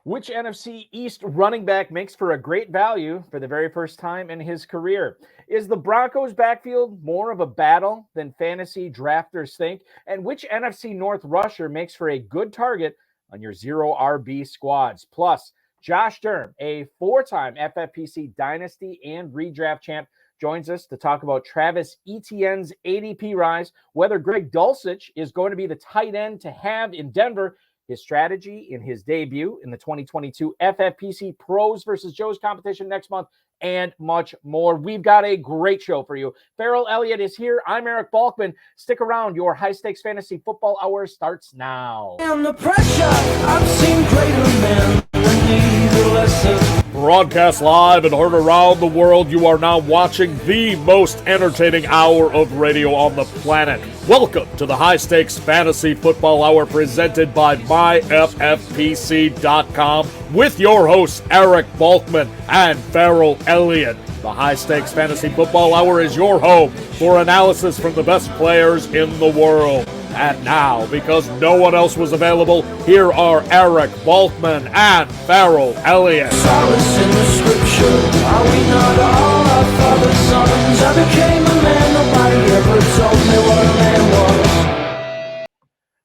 Which NFC East running back makes for a great value for the very first time in his career? Is the Broncos' backfield more of a battle than fantasy drafters think? And which NFC North rusher makes for a good target on your zero RB squads? Plus, Josh Durm, a four-time FFPC Dynasty and Redraft champ, joins us to talk about Travis Etienne's ADP rise, whether Greg Dulcich is going to be the tight end to have in Denver, his strategy in his debut in the 2022 FFPC Pros versus Joe's competition next month, and much more. We've got a great show for you. Farrell Elliott is here. I'm Eric Balkman. Stick around. Your high-stakes fantasy football hour starts now. And the pressure, I've seen greater men need a lesson. Broadcast live and heard around the world, you are now watching the most entertaining hour of radio on the planet. Welcome to the High Stakes Fantasy Football Hour presented by MyFFPC.com with your hosts Eric Balkman and Farrell Elliott. The High Stakes Fantasy Football Hour is your home for analysis from the best players in the world. And now, because no one else was available, here are Eric Balkman and Farrell Elliott. Solace in the scripture, are we not all our father's sons? I became a man, nobody ever told me what a man was.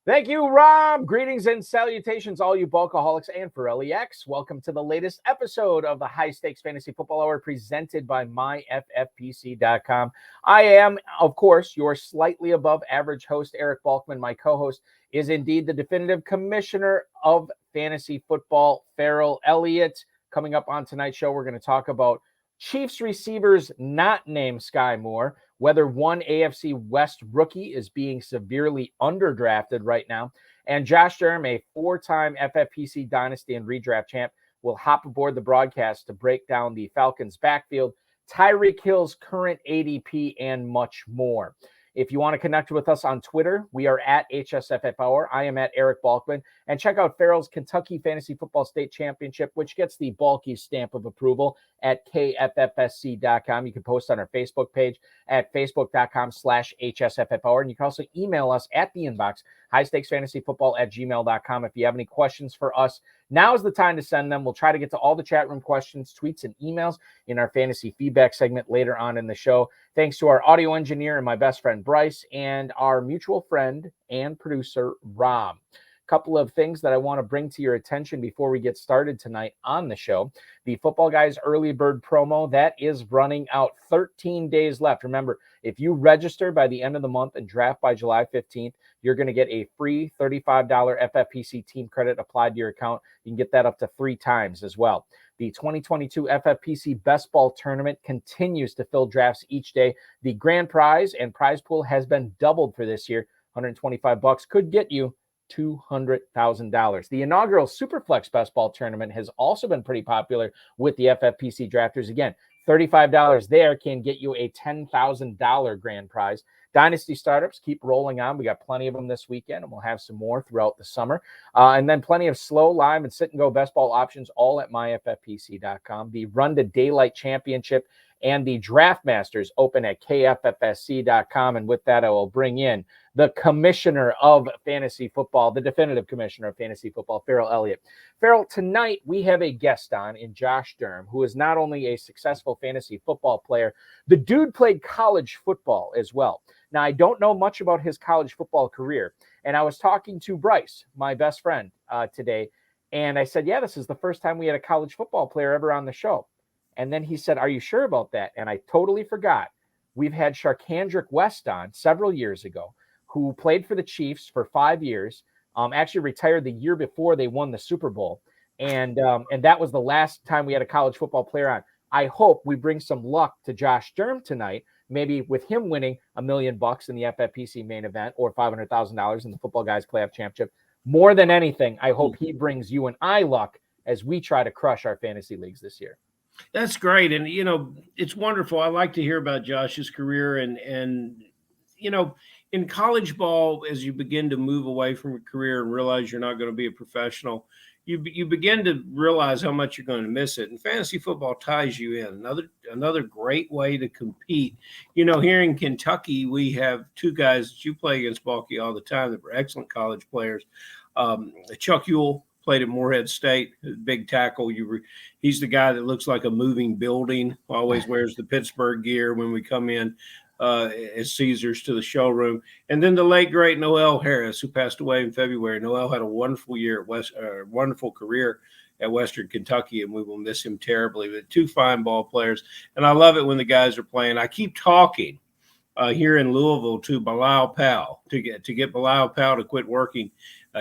Thank you, Rob. Greetings and salutations, all you Bulkaholics and Farrelly X. Welcome to the latest episode of the High Stakes Fantasy Football Hour presented by MyFFPC.com. I am, of course, your slightly above average host, Eric Balkman. My co-host is indeed the definitive commissioner of fantasy football, Farrell Elliott. Coming up on tonight's show, we're going to talk about Chiefs receivers not named Sky Moore, whether one AFC West rookie is being severely underdrafted right now, and Josh Durm, a four-time FFPC Dynasty and Redraft champ, will hop aboard the broadcast to break down the Falcons' backfield, Tyreek Hill's current ADP, and much more. If you want to connect with us on Twitter, we are at HSFF Hour. I am at Eric Balkman. And check out Farrell's Kentucky Fantasy Football State Championship, which gets the bulky stamp of approval at KFFSC.com. You can post on our Facebook page at facebook.com/HSFF Hour. And you can also email us at the inbox, highstakesfantasyfootball@gmail.com. If you have any questions for us, now is the time to send them. We'll try to get to all the chat room questions, tweets, and emails in our fantasy feedback segment later on in the show. Thanks to our audio engineer and my best friend, Bryce, and our mutual friend and producer, Rob. Couple of things that I want to bring to your attention before we get started tonight on the show. The Football Guys Early Bird promo, that is running out. 13 days left. Remember, if you register by the end of the month and draft by July 15th, you're going to get a free $35 FFPC team credit applied to your account. You can get that up to 3 times as well. The 2022 FFPC Best Ball Tournament continues to fill drafts each day. The grand prize and prize pool has been doubled for this year. $125 could get you $200,000. The inaugural Superflex Best Ball Tournament has also been pretty popular with the FFPC drafters. Again, $35 there can get you a $10,000 grand prize. Dynasty startups keep rolling on. We got plenty of them this weekend, and we'll have some more throughout the summer. And then plenty of slow, live, and sit-and-go best ball options, all at myffpc.com. The Run to Daylight Championship and the Draft Masters open at kffsc.com. And with that, I will bring in the commissioner of fantasy football, the definitive commissioner of fantasy football, Farrell Elliott. Farrell, tonight we have a guest on in Josh Durm, who is not only a successful fantasy football player, the dude played college football as well. Now, I don't know much about his college football career, and I was talking to Bryce, my best friend, today, and I said, yeah, this is the first time we had a college football player ever on the show. And then he said, are you sure about that? And I totally forgot. We've had Sharkandrick West on several years ago, who played for the Chiefs for 5 years, actually retired the year before they won the Super Bowl. And that was the last time we had a college football player on. I hope we bring some luck to Josh Durm tonight, maybe with him winning $1 million in the FFPC main event or $500,000 in the Football Guys Playoff Championship. More than anything, I hope he brings you and I luck as we try to crush our fantasy leagues this year. That's great. And, you know, it's wonderful. I like to hear about Josh's career and, you know, in college ball, as you begin to move away from a career and realize you're not going to be a professional, you begin to realize how much you're going to miss it. And fantasy football ties you in. Another great way to compete. You know, here in Kentucky, we have 2 guys that you play against, Balky, all the time that were excellent college players. Chuck Ewell, played at Morehead State, big tackle. He's the guy that looks like a moving building, always wears the Pittsburgh gear when we come in as Caesars to the showroom. And then the late, great Noel Harris, who passed away in February. Noel had a wonderful year at wonderful career at Western Kentucky, and we will miss him terribly. But two fine ball players, and I love it when the guys are playing. I keep talking here in Louisville to Bilal Powell to get Bilal Powell to quit working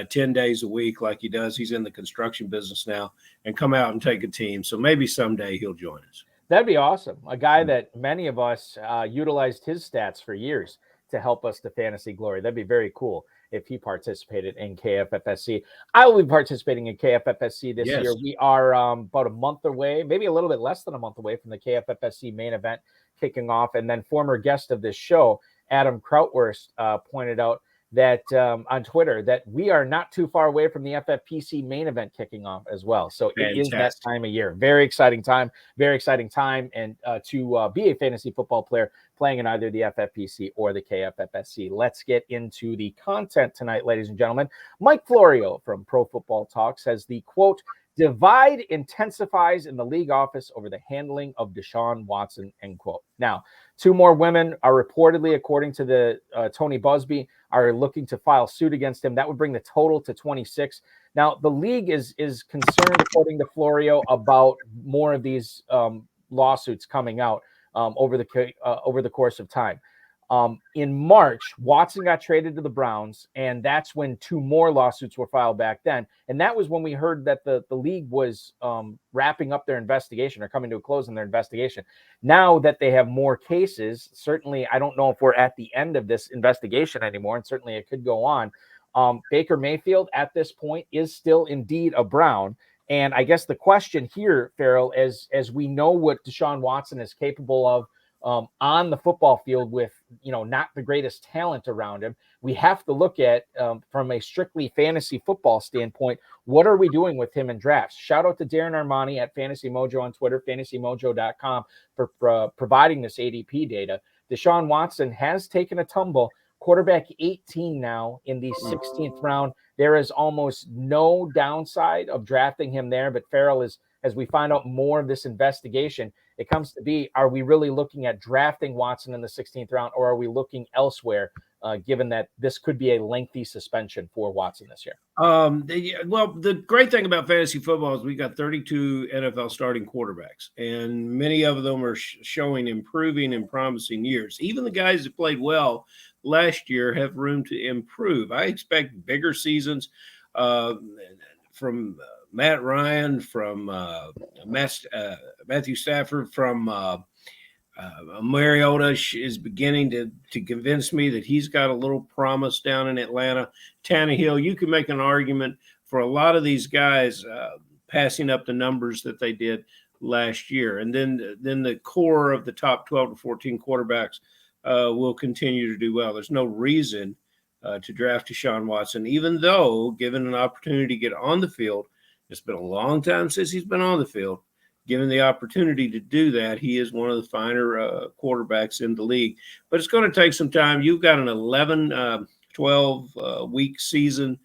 10 days a week like he does. He's in the construction business now, and come out and take a team. So maybe someday he'll join us. That'd be awesome. A guy that many of us utilized his stats for years to help us to fantasy glory. That'd be very cool if he participated in KFFSC. I will be participating in KFFSC this year. We are about a month away, maybe a little bit less than a month away from the KFFSC main event kicking off. And then former guest of this show, Adam Krautwurst, pointed out that on Twitter that we are not too far away from the FFPC main event kicking off as well. So it is that time of year. Very exciting time. And to be a fantasy football player playing in either the FFPC or the KFFSC. Let's get into the content tonight, ladies and gentlemen. Mike Florio from Pro Football Talk says the quote, divide intensifies in the league office over the handling of Deshaun Watson, end quote. Now, two more women are reportedly, according to the Tony Busby, are looking to file suit against him. That would bring the total to 26. Now, the league is concerned, according to Florio, about more of these lawsuits coming out over the course of time. In March, Watson got traded to the Browns, and that's when two more lawsuits were filed back then. And that was when we heard that the league was wrapping up their investigation or coming to a close in their investigation. Now that they have more cases, certainly I don't know if we're at the end of this investigation anymore, and certainly it could go on. Baker Mayfield at this point is still indeed a Brown. And I guess the question here, Farrell, as we know what Deshaun Watson is capable of on the football field with, not the greatest talent around him, we have to look at from a strictly fantasy football standpoint, what are we doing with him in drafts? Shout out to Darren Armani at Fantasy Mojo on Twitter, fantasymojo.com for providing this ADP data. Deshaun Watson has taken a tumble, quarterback 18 now in the 16th round. There is almost no downside of drafting him there, but Farrell is, as we find out more of this investigation, it comes to be, are we really looking at drafting Watson in the 16th round, or are we looking elsewhere, given that this could be a lengthy suspension for Watson this year? Well, the great thing about fantasy football is we got 32 NFL starting quarterbacks, and many of them are showing improving and promising years. Even the guys that played well last year have room to improve. I expect bigger seasons from Matt Ryan, from Matthew Stafford, from Mariota is beginning to convince me that he's got a little promise down in Atlanta. Tannehill, you can make an argument for a lot of these guys passing up the numbers that they did last year. And then the core of the top 12 to 14 quarterbacks will continue to do well. There's no reason to draft Deshaun Watson, even though given an opportunity to get on the field. It's been a long time since he's been on the field. Given the opportunity to do that, he is one of the finer quarterbacks in the league. But it's going to take some time. You've got an 11, 12-week season,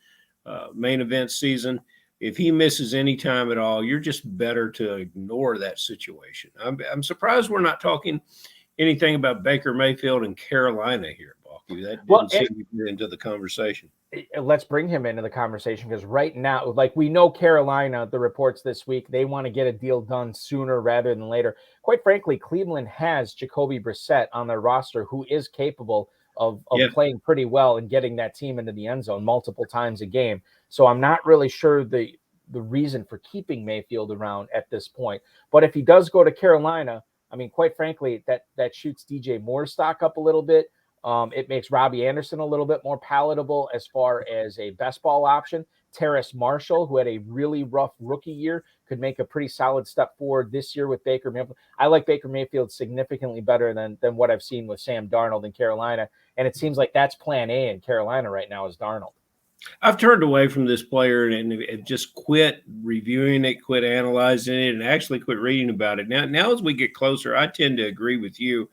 main event season. If he misses any time at all, you're just better to ignore that situation. I'm surprised we're not talking anything about Baker Mayfield in Carolina here, Balky. That didn't seem to get into the conversation. Let's bring him into the conversation, because right now, like we know Carolina, the reports this week, they want to get a deal done sooner rather than later. Quite frankly, Cleveland has Jacoby Brissett on their roster, who is capable of playing pretty well and getting that team into the end zone multiple times a game. So I'm not really sure the reason for keeping Mayfield around at this point. But if he does go to Carolina, I mean, quite frankly, that shoots DJ Moore's stock up a little bit. It makes Robbie Anderson a little bit more palatable as far as a best ball option. Terrace Marshall, who had a really rough rookie year, could make a pretty solid step forward this year with Baker Mayfield. I like Baker Mayfield significantly better than what I've seen with Sam Darnold in Carolina. And it seems like that's plan A in Carolina right now is Darnold. I've turned away from this player and just quit reviewing it, quit analyzing it, and actually quit reading about it. Now as we get closer, I tend to agree with you.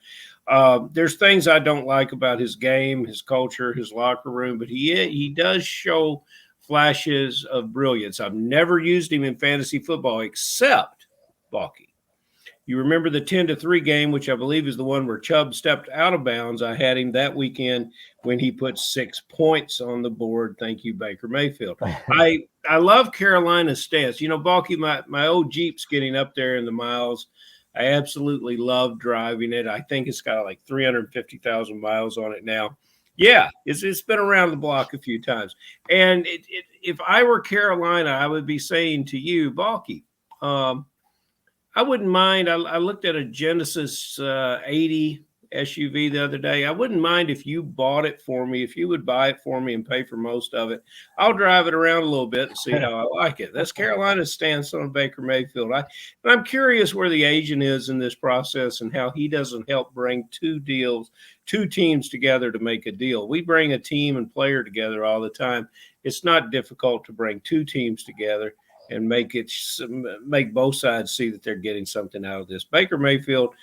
There's things I don't like about his game, his culture, his locker room, but he does show flashes of brilliance. I've never used him in fantasy football except Balky. You remember the 10-3 game, which I believe is the one where Chubb stepped out of bounds. I had him that weekend when he put 6 points on the board. Thank you, Baker Mayfield. I love Carolina's stance. You know, Balky, my old Jeep's getting up there in the miles. I absolutely love driving it. I think it's got like 350,000 miles on it now. Yeah, it's been around the block a few times. And if I were Carolina, I would be saying to you, Balky, I wouldn't mind. I looked at a Genesis 80 SUV the other day. I wouldn't mind if you bought it for me, if you would buy it for me and pay for most of it. I'll drive it around a little bit and see how I like it. That's Carolina's stance on Baker Mayfield. I'm curious where the agent is in this process and how he doesn't help bring two teams together to make a deal. We bring a team and player together all the time. It's not difficult to bring two teams together and make both sides see that they're getting something out of this. Baker Mayfield,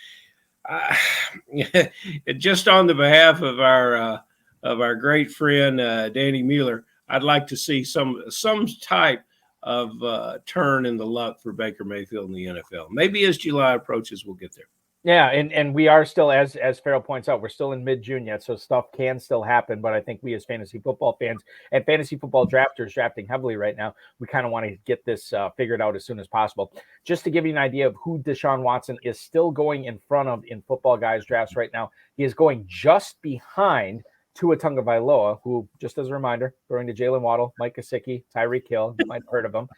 just on the behalf of our great friend Danny Mueller, I'd like to see some type of turn in the luck for Baker Mayfield in the NFL. Maybe as July approaches, we'll get there. Yeah, and we are still, as Farrell points out, we're still in mid-June yet, so stuff can still happen. But I think we as fantasy football fans and fantasy football drafters drafting heavily right now, we kind of want to get this figured out as soon as possible. Just to give you an idea of who Deshaun Watson is still going in front of in Football Guys drafts right now, he is going just behind Tua Tagovailoa, who, just as a reminder, throwing to Jalen Waddle, Mike Gesicki, Tyreek Hill, you might have heard of him.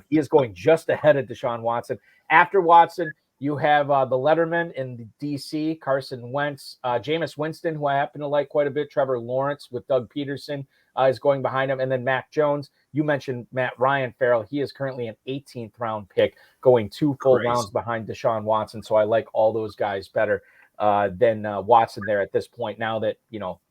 He is going just ahead of Deshaun Watson. After Watson, you have the Letterman in DC, Carson Wentz, Jameis Winston, who I happen to like quite a bit, Trevor Lawrence with Doug Peterson is going behind him, and then Mac Jones. You mentioned Matt Ryan, Farrell. He is currently an 18th round pick, going 2 full rounds behind Deshaun Watson, so I like all those guys better than Watson there at this point. Now that,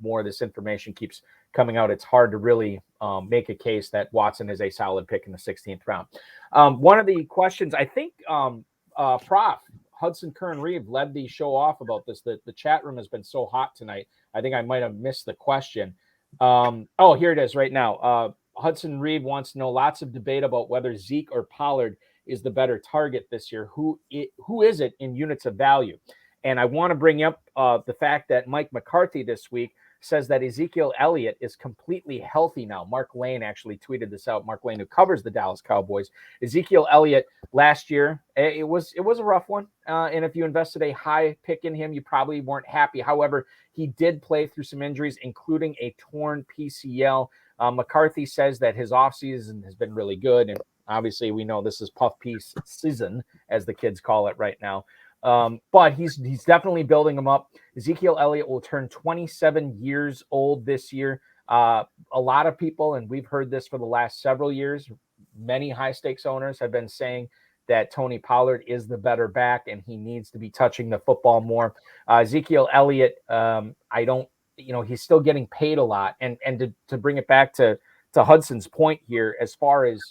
more of this information keeps coming out, it's hard to really make a case that Watson is a solid pick in the 16th round. One of the questions, I think Prof. Hudson Kern-Reeve led the show off about this. The chat room has been so hot tonight. I think I might have missed the question. Here it is right now. Hudson Reeve wants to know, lots of debate about whether Zeke or Pollard is the better target this year. Who is it in units of value? And I want to bring up the fact that Mike McCarthy this week says that Ezekiel Elliott is completely healthy now. Mark Lane actually tweeted this out. Mark Lane, who covers the Dallas Cowboys. Ezekiel Elliott last year, it was a rough one. And if you invested a high pick in him, you probably weren't happy. However, he did play through some injuries, including a torn PCL. McCarthy says that his offseason has been really good. And obviously we know this is puff piece season, as the kids call it right now. But he's definitely building them up. Ezekiel Elliott will turn 27 years old this year. A lot of people, and we've heard this for the last several years, many high stakes owners have been saying that Tony Pollard is the better back and he needs to be touching the football more. Ezekiel Elliott, he's still getting paid a lot. And to bring it back to Hudson's point here, as far as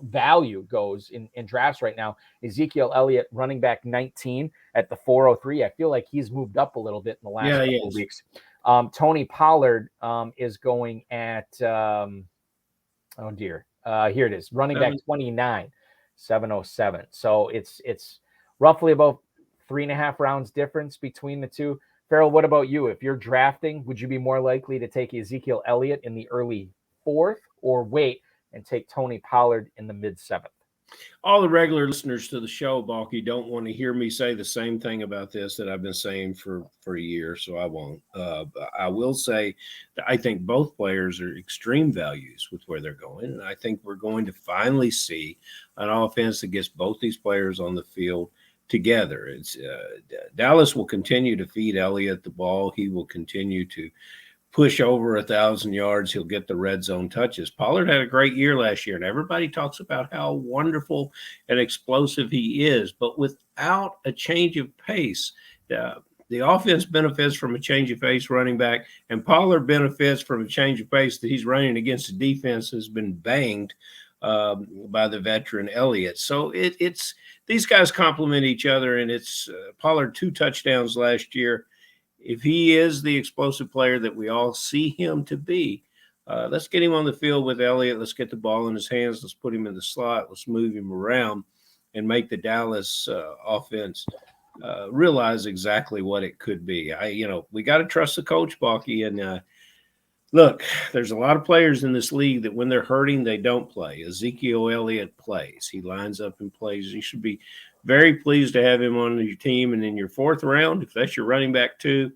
value goes in drafts right now, Ezekiel Elliott, running back 19 at the 403. I feel like he's moved up a little bit in the last couple of weeks. Tony Pollard is going at here it is, running back 29, 707. So it's roughly about 3.5 rounds difference between the two. Farrell, what about you? If you're drafting, would you be more likely to take Ezekiel Elliott in the early 4th or wait and take Tony Pollard in the mid-7th? All the regular listeners to the show, Balky, don't want to hear me say the same thing about this that I've been saying for a year, so I won't. I will say that I think both players are extreme values with where they're going, and I think we're going to finally see an offense that gets both these players on the field together. It's Dallas will continue to feed Elliott the ball. He will continue to push over 1,000 yards. He'll get the red zone touches. Pollard had a great year last year, and everybody talks about how wonderful and explosive he is. But without a change of pace, the offense benefits from a change of pace running back, and Pollard benefits from a change of pace that he's running against a defense that's been banged by the veteran Elliott. So it's these guys complement each other, and it's Pollard 2 touchdowns last year. If he is the explosive player that we all see him to be, Let's get him on the field with Elliott. Let's get the ball in his hands. Let's put him in the slot. Let's move him around and make the Dallas offense realize exactly what it could be. We got to trust the coach, Balky. And look, there's a lot of players in this league that when they're hurting, they don't play. Ezekiel Elliott plays. He lines up and plays. You should be very pleased to have him on your team. And in your fourth round, if that's your running back too,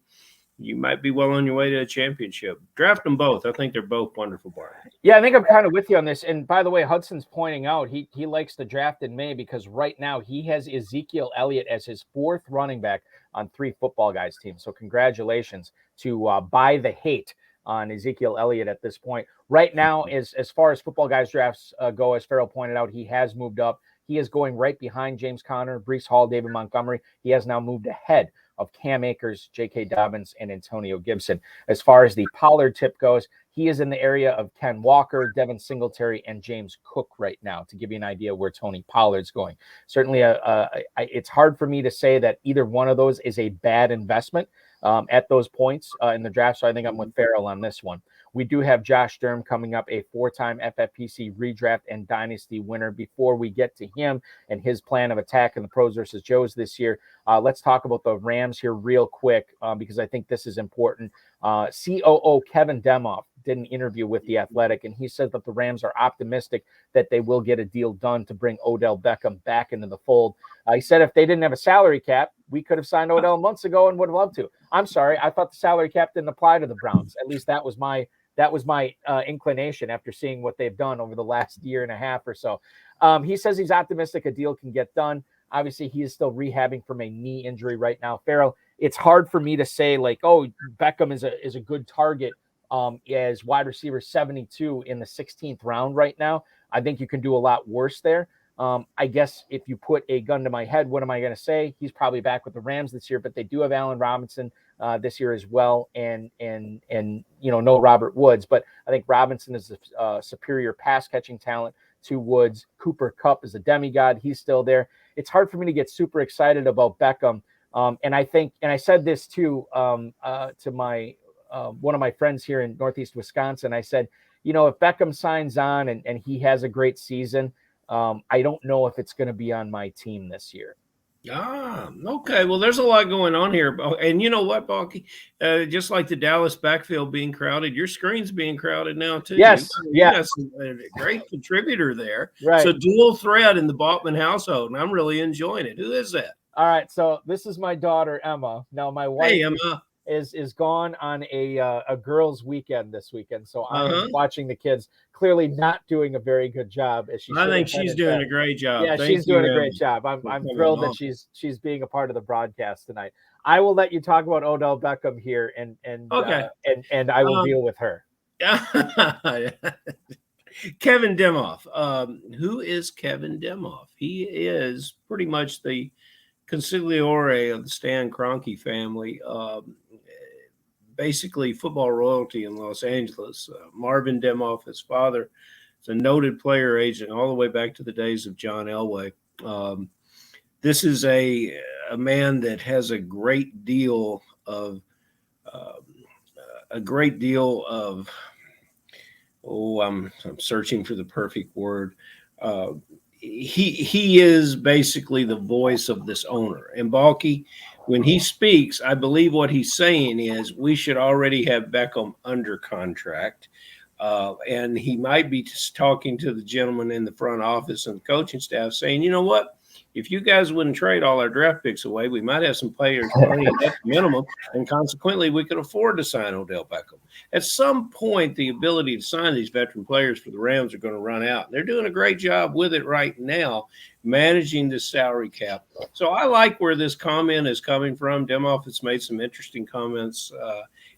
you might be well on your way to a championship. Draft them both. I think they're both wonderful, Bart. Yeah, I think I'm kind of with you on this. And by the way, Hudson's pointing out he likes the draft in May because right now he has Ezekiel Elliott as his fourth running back on 3 Football Guys teams. So congratulations to Buy the Hate on Ezekiel Elliott at this point. Right now, as far as Football Guys drafts go, as Farrell pointed out, he has moved up. He is going right behind James Conner, Breece Hall, David Montgomery. He has now moved ahead of Cam Akers, J.K. Dobbins, and Antonio Gibson. As far as the Pollard tip goes, he is in the area of Ken Walker, Devin Singletary, and James Cook right now, to give you an idea where Tony Pollard's going. Certainly, it's hard for me to say that either one of those is a bad investment at those points in the draft, so I think I'm with Farrell on this one. We do have Josh Durm coming up, a 4-time FFPC redraft and dynasty winner. Before we get to him and his plan of attack in the pros versus Joes this year, let's talk about the Rams here real quick because I think this is important. COO Kevin Demoff did an interview with The Athletic, and he said that the Rams are optimistic that they will get a deal done to bring Odell Beckham back into the fold. He said if they didn't have a salary cap, we could have signed Odell months ago and would have loved to. I'm sorry, I thought the salary cap didn't apply to the Browns. At least that was my inclination after seeing what they've done over the last year and a half or so. He says he's optimistic a deal can get done. Obviously, he is still rehabbing from a knee injury right now. Farrell, it's hard for me to say like, oh, Beckham is a good target as wide receiver 72 in the 16th round right now. I think you can do a lot worse there. I guess if you put a gun to my head, what am I going to say? He's probably back with the Rams this year, but they do have Allen Robinson this year as well, and no Robert Woods. But I think Robinson is a superior pass catching talent to Woods. Cooper Kupp is a demigod. He's still there. It's hard for me to get super excited about Beckham. And I think, and I said this too to my one of my friends here in Northeast Wisconsin. I said, if Beckham signs on and he has a great season, I don't know if it's going to be on my team this year. Okay. Well, there's a lot going on here. And you know what, Balky? Just like the Dallas backfield being crowded, your screen's being crowded now, too. Yes. You got a great contributor there. Right. So dual threat in the Bachman household, and I'm really enjoying it. Who is that? All right. So this is my daughter, Emma. Now, my wife is gone on a girls' weekend this weekend. So I'm watching the kids, clearly not doing a very good job. I think she's doing a great job. Yeah, she's doing a great job. I'm thrilled that she's being a part of the broadcast tonight. I will let you talk about Odell Beckham here, and I will deal with her. Kevin Demoff. Who is Kevin Demoff? He is pretty much the consigliere of the Stan Kroenke family. Basically football royalty in Los Angeles. Marvin Demoff, his father, is a noted player agent all the way back to the days of John Elway. This is a man that has a great deal of I'm searching for the perfect word. He is basically the voice of this owner. And Balky, when he speaks, I believe what he's saying is we should already have Beckham under contract. And he might be just talking to the gentleman in the front office and the coaching staff saying, you know what? If you guys wouldn't trade all our draft picks away, we might have some players money at the minimum, and consequently, we could afford to sign Odell Beckham. At some point, the ability to sign these veteran players for the Rams are going to run out. They're doing a great job with it right now, managing the salary cap. So I like where this comment is coming from. Demoff has made some interesting comments,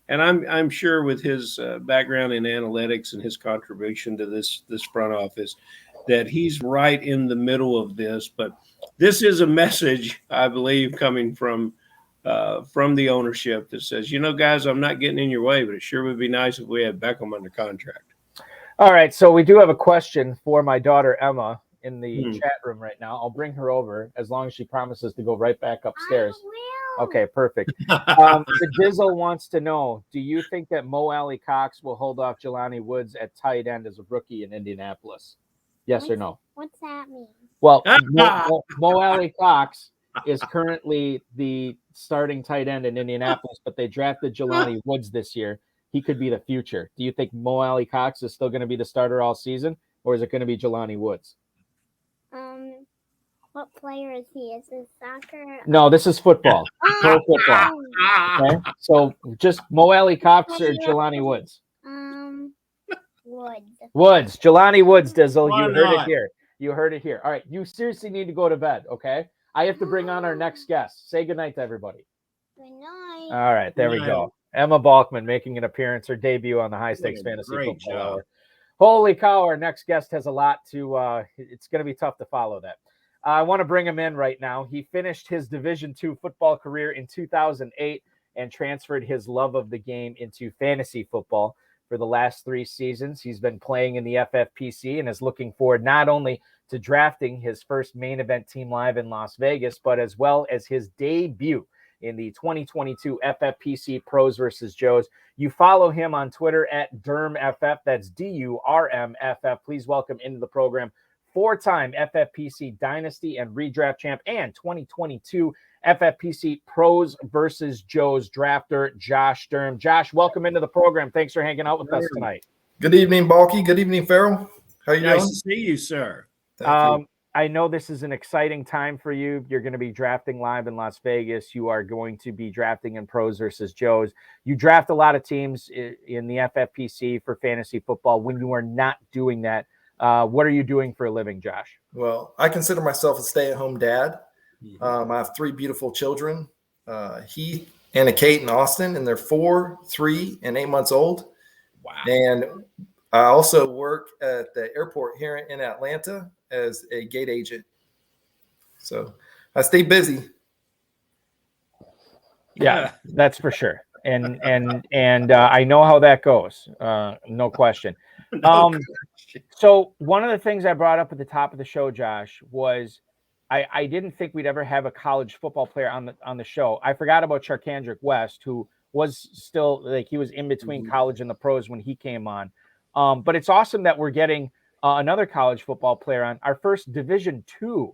and I'm sure with his background in analytics and his contribution to this front office, that he's right in the middle of this. But this is a message, I believe, coming from the ownership that says, guys, I'm not getting in your way, but it sure would be nice if we had Beckham under contract. All right. So we do have a question for my daughter, Emma, in the chat room right now. I'll bring her over as long as she promises to go right back upstairs. I Okay, perfect. The Dizzle wants to know, do you think that Mo Alley Cox will hold off Jelani Woods at tight end as a rookie in Indianapolis? Yes or no? What's that mean? Well, Mo Alley Cox is currently the starting tight end in Indianapolis, but they drafted Jelani Woods this year. He could be the future. Do you think Mo Alley Cox is still going to be the starter all season, or is it going to be Jelani Woods? What player is he? Is this soccer? No, this is football. Pro football. Okay, so just Mo Alley Cox or Jelani Woods? Woods. Woods. Jelani Woods, Dizzle. Why You heard it not? here. You heard it here. All right, you seriously need to go to bed, okay? I have to bring on our next guest. Say goodnight to everybody. Good night. All right, there we go. Emma Balkman making an appearance, her debut on the High Stakes Fantasy Great Football job. Hour. Holy cow, our next guest has a lot to it's going to be tough to follow that. I want to bring him in right now. He finished his Division II football career in 2008 and transferred his love of the game into fantasy football. For the last 3 seasons, he's been playing in the FFPC and is looking forward not only to drafting his first main event team live in Las Vegas, but as well as his debut in the 2022 FFPC Pros versus Joes. You follow him on Twitter at DurmFF. That's DURMFF. Please welcome into the program 4-time FFPC Dynasty and Redraft champ and 2022 FFPC Pros versus Joes drafter, Josh Durm. Josh, welcome into the program. Thanks for hanging out with us tonight. Good evening, Balky. Good evening, Farrell. How you Nice doing? to see you, sir. Thank you. I know this is an exciting time for you. You're going to be drafting live in Las Vegas. You are going to be drafting in Pros versus Joes. You draft a lot of teams in the FFPC for fantasy football. When you are not doing that, what are you doing for a living, Josh? Well, I consider myself a stay-at-home dad. I have 3 beautiful children, Heath, Anna Kate, and Austin, and they're 4, 3, and 8 months old. Wow. And I also work at the airport here in Atlanta as a gate agent. So I stay busy. Yeah, that's for sure. And I know how that goes. No question. So one of the things I brought up at the top of the show, Josh, was I didn't think we'd ever have a college football player on the show. I forgot about Charkandrick West, who was still like he was in between college and the pros when he came on. But it's awesome that we're getting another college football player on, our first Division II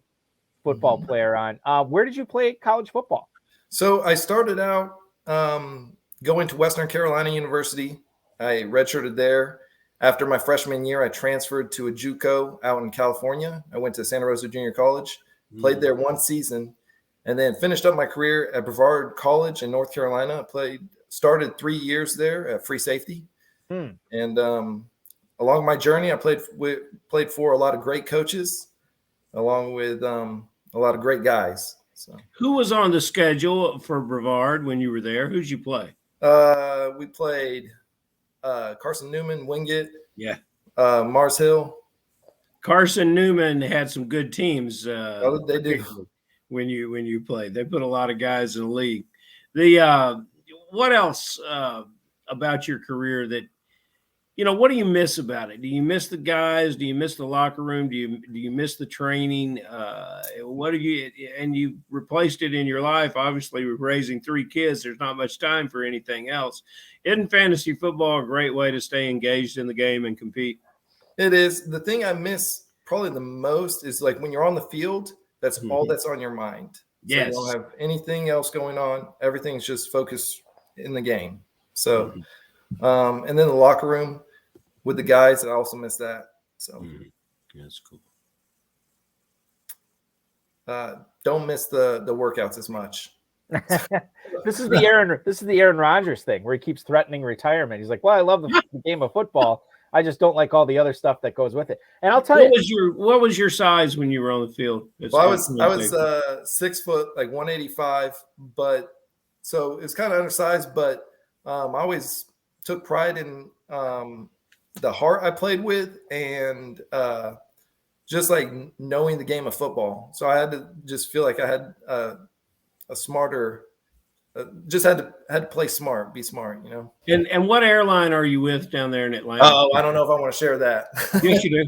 football player on. Where did you play college football? So I started out going to Western Carolina University. I redshirted there. After my freshman year, I transferred to a JUCO out in California. I went to Santa Rosa Junior College, played there 1 season, and then finished up my career at Brevard College in North Carolina. Started 3 years there at free safety. And along my journey, I played for a lot of great coaches, along with a lot of great guys. So Who was on the schedule for Brevard when you were there? Who'd you play? we played Carson Newman, Wingate, Yeah. Mars Hill. Carson Newman had some good teams. They do. When you played. They put a lot of guys in the league. The what else about your career that what do you miss about it? Do you miss the guys? Do you miss the locker room? Do you miss the training? What do you replaced it in your life? Obviously, with raising 3 kids, there's not much time for anything else. Isn't fantasy football a great way to stay engaged in the game and compete? It is. The thing I miss probably the most is like when you're on the field, that's all that's on your mind. Yes. So you don't have anything else going on. Everything's just focused in the game. So, and then the locker room with the guys, I also miss that. So That's cool. Don't miss the workouts as much. This is the Aaron Rodgers thing where he keeps threatening retirement. He's like, well, I love the game of football. I just don't like all the other stuff that goes with it. And I'll tell you, what was your size when you were on the field? Well, I was 6 foot, like 185, but so it's kind of undersized, but I always took pride in the heart I played with and just like knowing the game of football. So I had to just feel like I had a smarter, just had to play smart, be smart, And what airline are you with down there in Atlanta? Oh, I don't know if I want to share that. Yes, you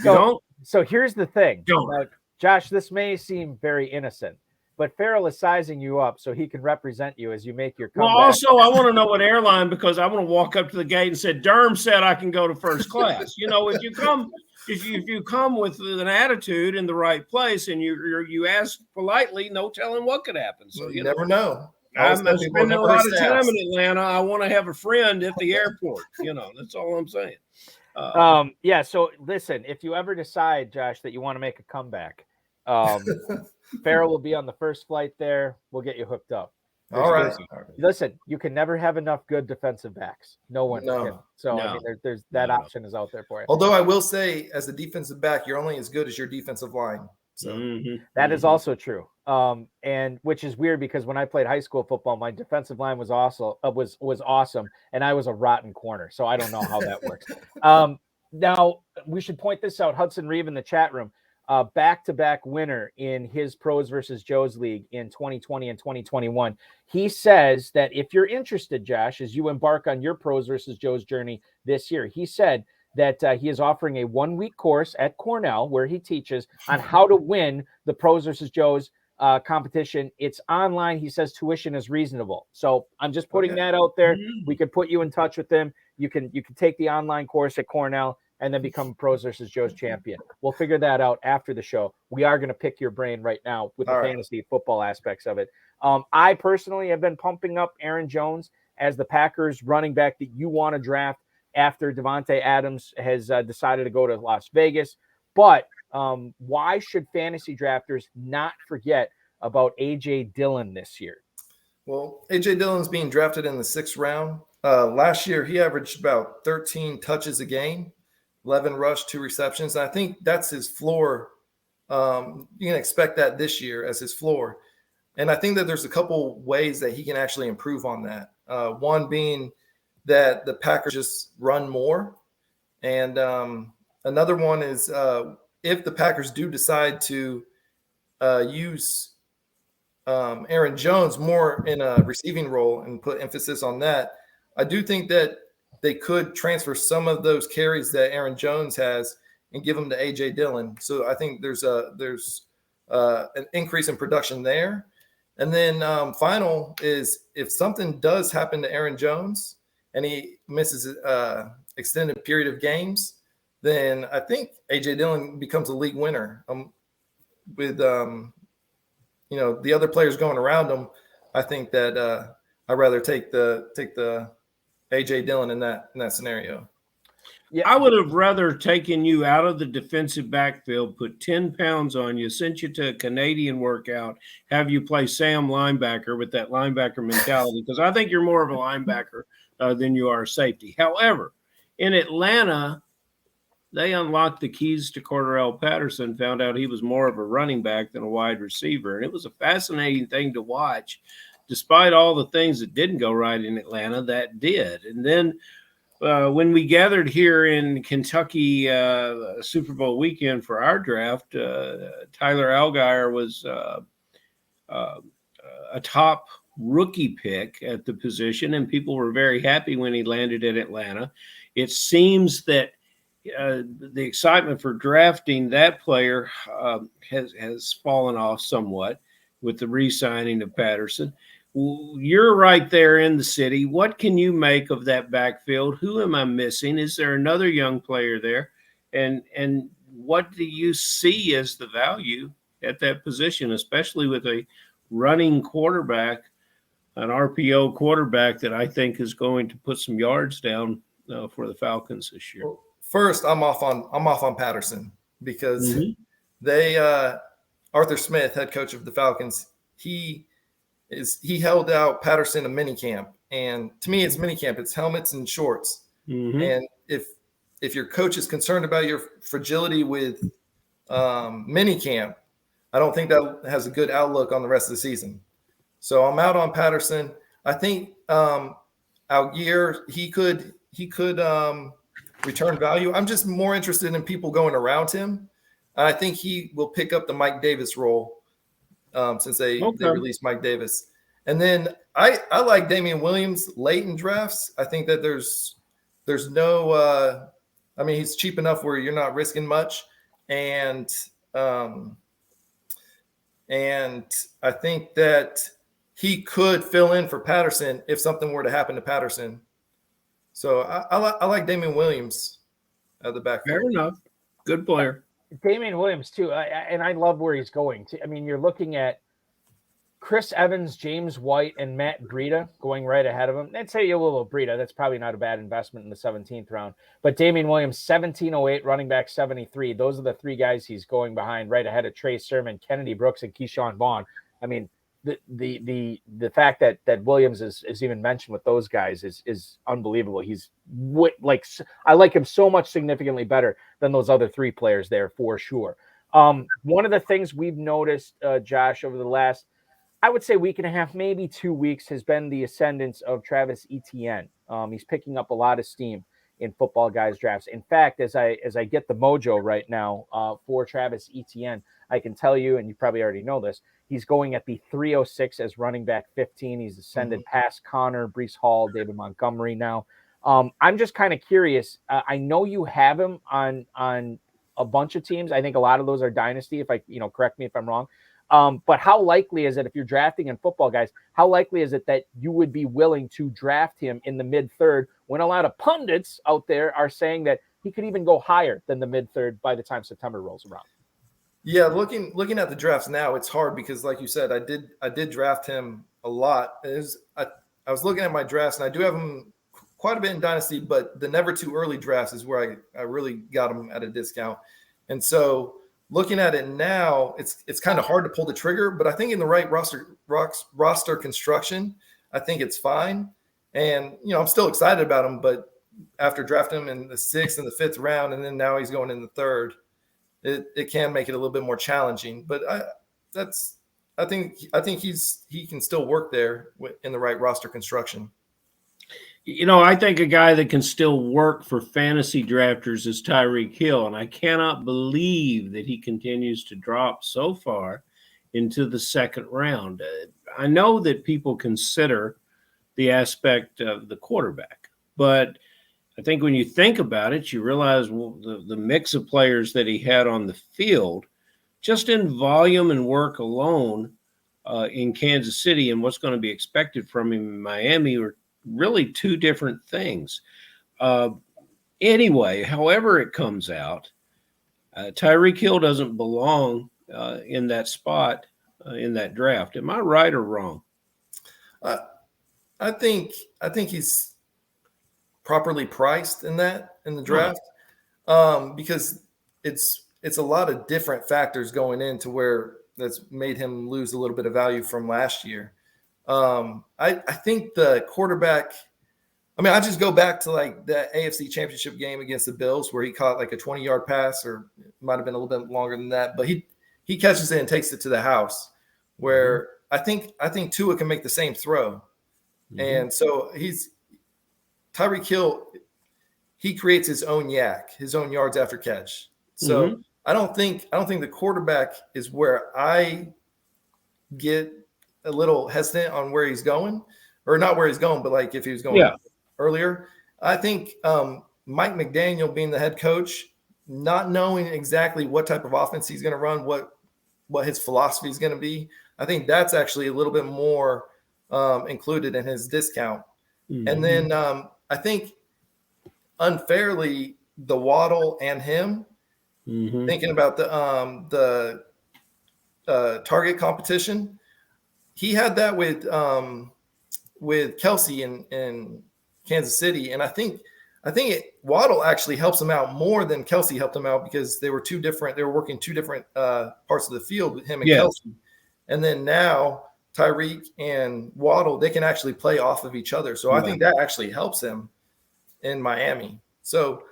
do. So here's the thing. Don't. Josh, this may seem very innocent. but Farrell is sizing you up so he can represent you as you make your Well, comeback. also, I want to know what airline, because I want to walk up to the gate and say, Durm said I can go to first class. If you come with an attitude in the right place and you ask politely, no telling what could happen. So you never know. I'm spending a lot of time in Atlanta. I want to have a friend at the airport. That's all I'm saying. Yeah. So listen, if you ever decide, Josh, that you want to make a comeback, Farrell will be on the first flight there. We'll get you hooked up. All right. Listen, you can never have enough good defensive backs. No one can. So I mean, there's that option is out there for you. Although I will say, as a defensive back, you're only as good as your defensive line. So that is also true. And which is weird because when I played high school football, my defensive line was also was awesome, and I was a rotten corner. So I don't know how that works. Now we should point this out. Hudson Reeve in the chat room, back-to-back winner in his Pros versus Joes League in 2020 and 2021. He says that if you're interested, Josh, as you embark on your Pros versus Joes journey this year, he said that he is offering a 1-week course at Cornell where he teaches on how to win the Pros versus Joes competition. It's online. He says tuition is reasonable. So I'm just putting that out there. We could put you in touch with him. You can take the online course at Cornell and then become Pros versus Joes champion. We'll figure that out after the show. We are going to pick your brain right now with the fantasy football aspects of it. I personally have been pumping up Aaron Jones as the Packers running back that you want to draft after Devontae Adams has decided to go to Las Vegas. But why should fantasy drafters not forget about A.J. Dillon this year? Well, A.J. Dillon's being drafted in the 6th round. Last year, he averaged about 13 touches a game, 11 rush, 2 receptions. And I think that's his floor. You can expect that this year as his floor. And I think that there's a couple ways that he can actually improve on that. One being that the Packers just run more. And another one is if the Packers do decide to use Aaron Jones more in a receiving role and put emphasis on that, I do think that they could transfer some of those carries that Aaron Jones has and give them to A.J. Dillon. So I think there's an increase in production there. And then final is if something does happen to Aaron Jones and he misses an extended period of games, then I think A.J. Dillon becomes a league winner. With the other players going around him, I think that I'd rather take the A.J. Dillon in that scenario. Yeah, I would have rather taken you out of the defensive backfield, put 10 pounds on you, sent you to a Canadian workout, have you play Sam linebacker with that linebacker mentality, because I think you're more of a linebacker than you are a safety. However, in Atlanta, they unlocked the keys to Cordarrelle Patterson, found out he was more of a running back than a wide receiver. And it was a fascinating thing to watch. Despite all the things that didn't go right in Atlanta, that did. And then when we gathered here in Kentucky Super Bowl weekend for our draft, Tyler Allgeier was a top rookie pick at the position, and people were very happy when he landed in Atlanta. It seems that the excitement for drafting that player has fallen off somewhat with the re-signing of Patterson. You're right there in the city. What can you make of that backfield? Who am I missing? Is there another young player there? And what do you see as the value at that position, especially with a running quarterback, an RPO quarterback that I think is going to put some yards down for the Falcons this year? Well, first, I'm off on Patterson because Arthur Smith, head coach of the Falcons, he held out Patterson a mini camp, and to me, it's mini camp. It's helmets and shorts. And if your coach is concerned about your fragility with mini camp, I don't think that has a good outlook on the rest of the season. So I'm out on Patterson. I think Allgeier, he could return value. I'm just more interested in people going around him. I think he will pick up the Mike Davis role. Since they released Mike Davis. And then I like Damian Williams late in drafts. I think that there's no he's cheap enough where you're not risking much. And And I think that he could fill in for Patterson if something were to happen to Patterson. So I like Damian Williams at the backfield. Fair enough. Good player. Damian Williams too, and I love where he's going. I mean, you're looking at Chris Evans, James White, and Matt Breida going right ahead of him. I'd say a little Breida. That's probably not a bad investment in the 17th round. But Damian Williams, 1708, running back 73. Those are the three guys he's going behind, right ahead of Trey Sermon, Kennedy Brooks, and Keyshawn Vaughn. I mean, the fact that Williams is even mentioned with those guys is unbelievable. He's I like him so much significantly better than those other three players there for sure. One of the things we've noticed, Josh, over the last, I would say week and a half, maybe 2 weeks, has been the ascendance of Travis Etienne. He's picking up a lot of steam in football guys drafts. In fact, as I get the mojo right now for Travis Etienne, I can tell you, and you probably already know this, he's going at the 306 as running back 15. He's ascended past Connor, Breece Hall, David Montgomery now. I'm just kind of curious. I know you have him on a bunch of teams. I think a lot of those are Dynasty, if correct me if I'm wrong. But how likely is it, if you're drafting in football guys, how likely is it that you would be willing to draft him in the mid-third when a lot of pundits out there are saying that he could even go higher than the mid-third by the time September rolls around? Yeah, looking at the drafts now, it's hard because, like you said, I did draft him a lot. I was looking at my drafts, and I do have him quite a bit in Dynasty, but the never too early drafts is where I really got him at a discount. And so looking at it now, it's kind of hard to pull the trigger, but I think in the right roster construction, I think it's fine. And, I'm still excited about him, but after drafting him in the 6th and the 5th round, and then now he's going in the 3rd, it can make it a little bit more challenging. But I think he can still work there in the right roster construction. I think a guy that can still work for fantasy drafters is Tyreek Hill, and I cannot believe that he continues to drop so far into the 2nd round. I know that people consider the aspect of the quarterback, but I think when you think about it, you realize the mix of players that he had on the field, just in volume and work alone in Kansas City and what's going to be expected from him in Miami are really two different things. Anyway, however it comes out, Tyreek Hill doesn't belong in that spot in that draft. Am I right or wrong? I think he's properly priced in the draft because it's a lot of different factors going into where that's made him lose a little bit of value from last year. I think the quarterback, I just go back to like the AFC Championship game against the Bills where he caught like a 20-yard pass, or it might have been a little bit longer than that, but he catches it and takes it to the house, where I think Tua can make the same throw. And so Tyreek Hill, he creates his own yak, his own yards after catch. So I don't think the quarterback is where I get a little hesitant on where he's going, or not where he's going, but like if he was going earlier. I think Mike McDaniel being the head coach, not knowing exactly what type of offense he's going to run, what his philosophy is going to be, I think that's actually a little bit more included in his discount. And then I think unfairly, the Waddle and him, thinking about the target competition, he had that with Kelsey in Kansas City, and I think Waddle actually helps him out more than Kelsey helped him out because they were working two different parts of the field with him and Kelsey, and then now Tyreek and Waddle, they can actually play off of each other. So I think that actually helps him in Miami. So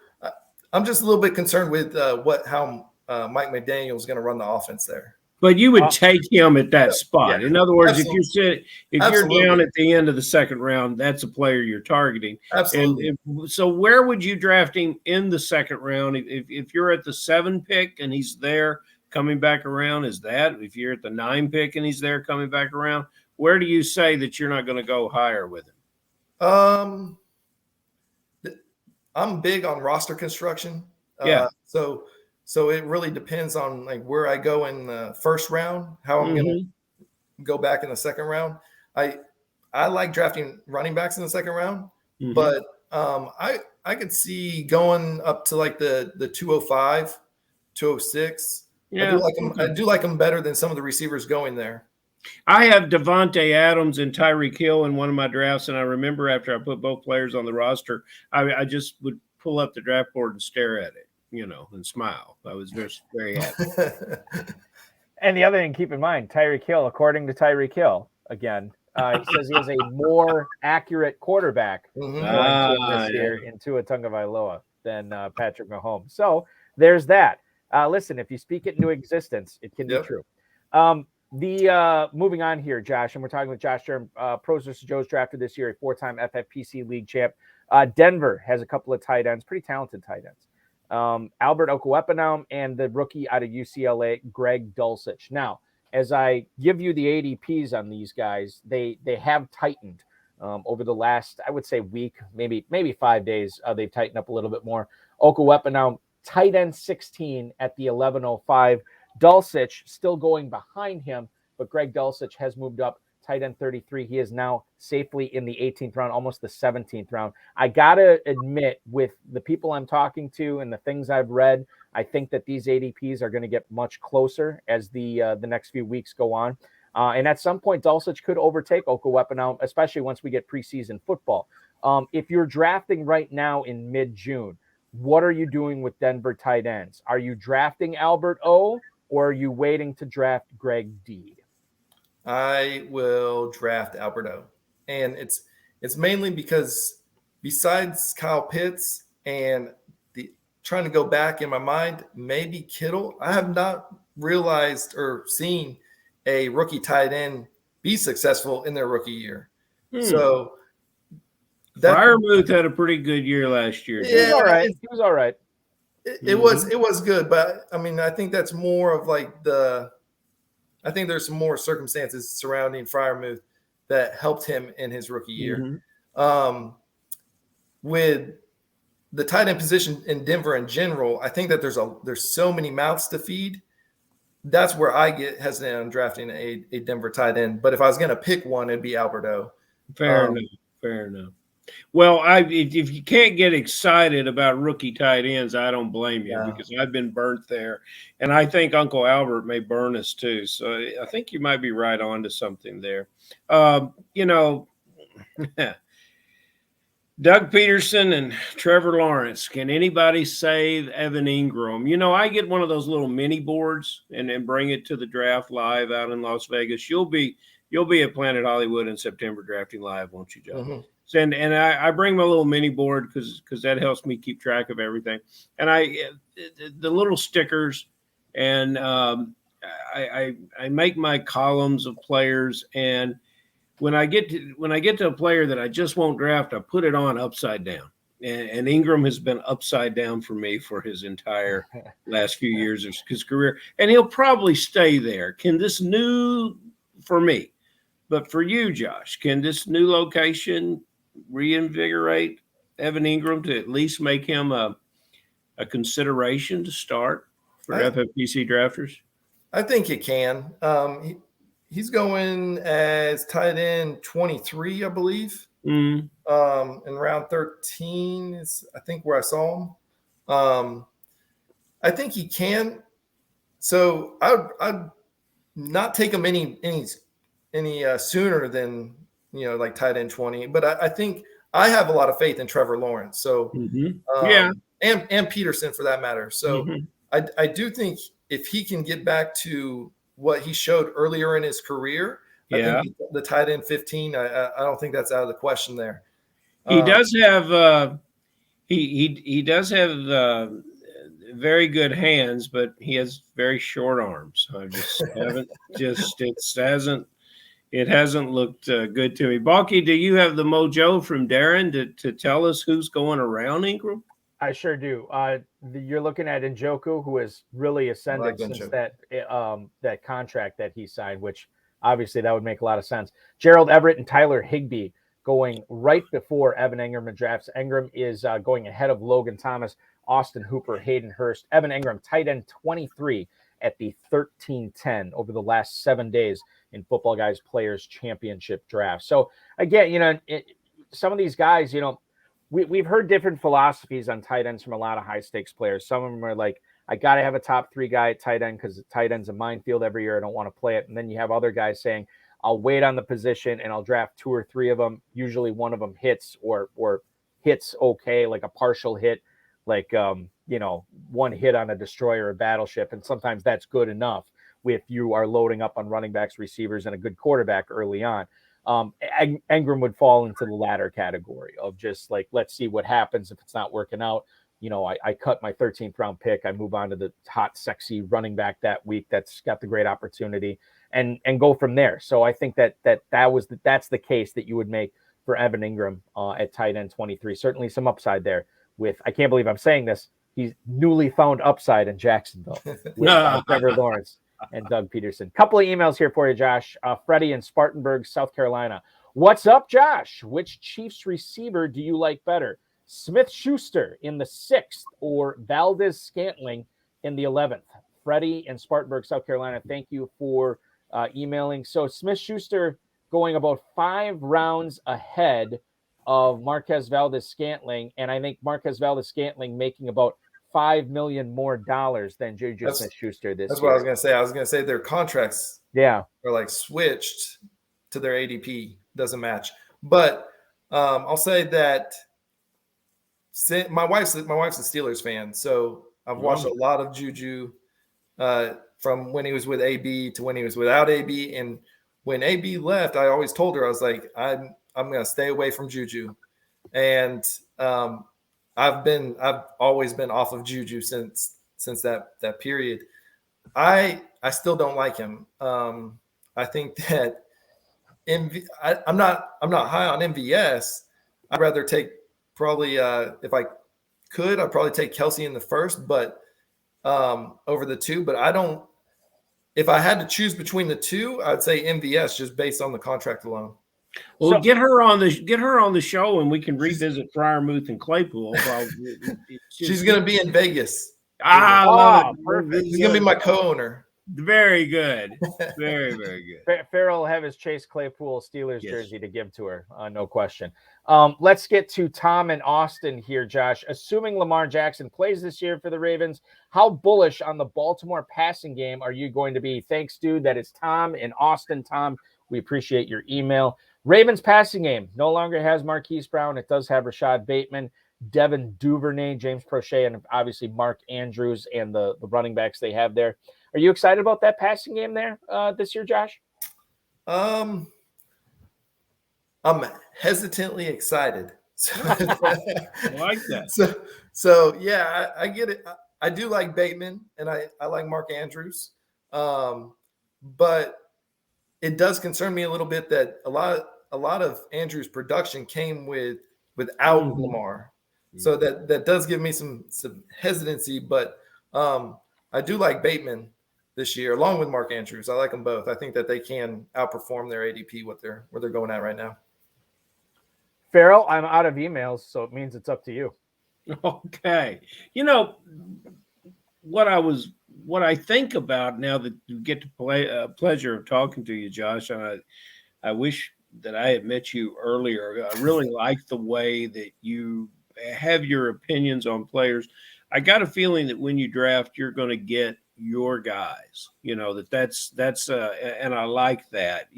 I'm just a little bit concerned with how Mike McDaniel is going to run the offense there. But you would take him at that spot. Yeah, in other words, absolutely. if you're down at the end of the 2nd round, that's a player you're targeting. Absolutely. And so where would you draft him in the 2nd round? If you're at the 7 pick and he's there coming back around, is that? If you're at the 9 pick and he's there coming back around, where do you say that you're not going to go higher with him? I'm big on roster construction. Yeah. So So it really depends on like where I go in the first round, how I'm going to go back in the second round. I like drafting running backs in the second round, but I could see going up to like the 205, 206. Yeah, I do like them. I do like them better than some of the receivers going there. I have Devontae Adams and Tyreek Hill in one of my drafts, and I remember after I put both players on the roster, I just would pull up the draft board and stare at it, and smile. I was just very happy. And the other thing, keep in mind, Tyreek Hill, according to Tyreek Hill, again, he says he has a more accurate quarterback going to him this year in Tua Tagovailoa than Patrick Mahomes. So there's that. Listen, if you speak it into existence, it can be true. Moving on here, Josh, and we're talking with Josh Durm, Pros vs. Joe's drafted this year, a 4-time FFPC league champ. Denver has a couple of tight ends, pretty talented tight ends. Albert Okwuegbunam and the rookie out of UCLA, Greg Dulcich. Now, as I give you the ADPs on these guys, they have tightened over the last, I would say, week, maybe 5 days. They've tightened up a little bit more. Okwuegbunam, tight end 16 at the 1105. Dulcich still going behind him, but Greg Dulcich has moved up, tight end 33. He is now safely in the 18th round, almost the 17th round. I got to admit, with the people I'm talking to and the things I've read, I think that these ADPs are going to get much closer as the next few weeks go on. And at some point, Dulcich could overtake Okwuegbunam, especially once we get preseason football. If you're drafting right now in mid-June, what are you doing with Denver tight ends? Are you drafting Albert O, or are you waiting to draft Greg D? I will draft Albert O. And it's mainly because besides Kyle Pitts and trying to go back in my mind, maybe Kittle, I have not realized or seen a rookie tight end be successful in their rookie year. So Freiermuth had a pretty good year last year. Yeah, he was all right. It was good, but I mean, I think that's more of like I think there's some more circumstances surrounding Freiermuth that helped him in his rookie year. With the tight end position in Denver in general, I think that there's so many mouths to feed. That's where I get hesitant on drafting a Denver tight end. But if I was going to pick one, it'd be Albert O. Fair enough. Well, if you can't get excited about rookie tight ends, I don't blame you because I've been burnt there. And I think Uncle Albert may burn us too. So I think you might be right on to something there. Doug Peterson and Trevor Lawrence. Can anybody save Evan Ingram? I get one of those little mini boards and bring it to the draft live out in Las Vegas. You'll be at Planet Hollywood in September drafting live, won't you, John? And I bring my little mini board because that helps me keep track of everything. And the little stickers, and I make my columns of players. And when I get to a player that I just won't draft, I put it on upside down. And Ingram has been upside down for me for his entire last few years of his career, and he'll probably stay there. Can this for me, but for you, Josh, can this new location reinvigorate Evan Ingram to at least make him a consideration to start for FFPC drafters? I think it can. He's going as tight end 23, I believe. In round 13 is, I think, where I saw him. I think he can. So I'd not take him any sooner than like tight end 20. But I think I have a lot of faith in Trevor Lawrence. So and Peterson for that matter. So I do think if he can get back to what he showed earlier in his career, I think the tight end 15. I don't think that's out of the question there. He does have he does have very good hands, but he has very short arms. I just haven't it hasn't looked good to me. Balky, do you have the mojo from Darren to tell us who's going around Ingram? I sure do. You're looking at Njoku, who has really ascended since that contract that he signed, which obviously that would make a lot of sense. Gerald Everett and Tyler Higbee going right before Evan Ingram in drafts. Ingram is going ahead of Logan Thomas. Austin Hooper, Hayden Hurst, Evan Ingram, tight end 23 at the 13-10 over the last 7 days in Football Guys Players Championship draft. So again, some of these guys, we've heard different philosophies on tight ends from a lot of high stakes players. Some of them are like, I got to have a top 3 guy at tight end because tight end's a minefield every year. I don't want to play it. And then you have other guys saying, I'll wait on the position and I'll draft 2 or 3 of them. Usually one of them hits or hits okay, like a partial hit, like, one hit on a destroyer or battleship. And sometimes that's good enough if you are loading up on running backs, receivers, and a good quarterback early on. Ingram would fall into the latter category of just like, let's see what happens if it's not working out. I cut my 13th round pick. I move on to the hot, sexy running back that week that's got the great opportunity and go from there. So I think that's the case that you would make for Evan Ingram at tight end 23. Certainly some upside there with, I can't believe I'm saying this, he's newly found upside in Jacksonville with Trevor Lawrence and Doug Peterson. Couple of emails here for you, Josh. Freddie in Spartanburg, South Carolina. What's up, Josh? Which Chiefs receiver do you like better? Smith-Schuster in the 6th or Valdez-Scantling in the 11th? Freddie in Spartanburg, South Carolina, thank you for emailing. So Smith-Schuster going about 5 rounds ahead of Marquez Valdez-Scantling, and I think Marquez Valdez-Scantling making about $5 million more than Juju Smith-Schuster this year. That's what I was going to say. I was going to say their contracts are like switched to their ADP. Doesn't match. But I'll say that my wife's a Steelers fan, so I've watched a lot of Juju from when he was with AB to when he was without AB. And when AB left, I always told her, I was like, I'm going to stay away from Juju. And I've always been off of Juju since that period. I still don't like him. I think that I'm not high on MVS. I'd rather take probably if I could, I'd probably take Kelsey in the 1st, but over the 2. But I don't. If I had to choose between the 2, I'd say MVS just based on the contract alone. Well, so, get her on the show, and we can revisit Freiermuth and Claypool. She's going to be in Vegas. I love it. Perfect. She's going to be my co-owner. Very good. Very, very good. Farrell will have his Chase Claypool Steelers jersey to give to her. No question. Let's get to Tom and Austin here, Josh. Assuming Lamar Jackson plays this year for the Ravens, how bullish on the Baltimore passing game are you going to be? Thanks, dude. That is Tom in Austin. Tom, we appreciate your email. Ravens passing game no longer has Marquise Brown. It does have Rashad Bateman, Devin Duvernay, James Prochet, and obviously Mark Andrews and the running backs they have there. Are you excited about that passing game there this year, Josh? I'm hesitantly excited. I like that. So yeah, I get it. I do like Bateman and I like Mark Andrews. But it does concern me a little bit that a lot of Andrews' production came without Lamar. So that does give me some hesitancy, but I do like Bateman this year, along with Mark Andrews. I like them both. I think that they can outperform their ADP where they're going at right now. Farrell, I'm out of emails, so it means it's up to you. Okay. What I think about now that you get to play pleasure of talking to you, Josh, and I wish that I had met you earlier. I really like the way that you have your opinions on players. I got a feeling that when you draft, you're going to get your guys, that's and I like that,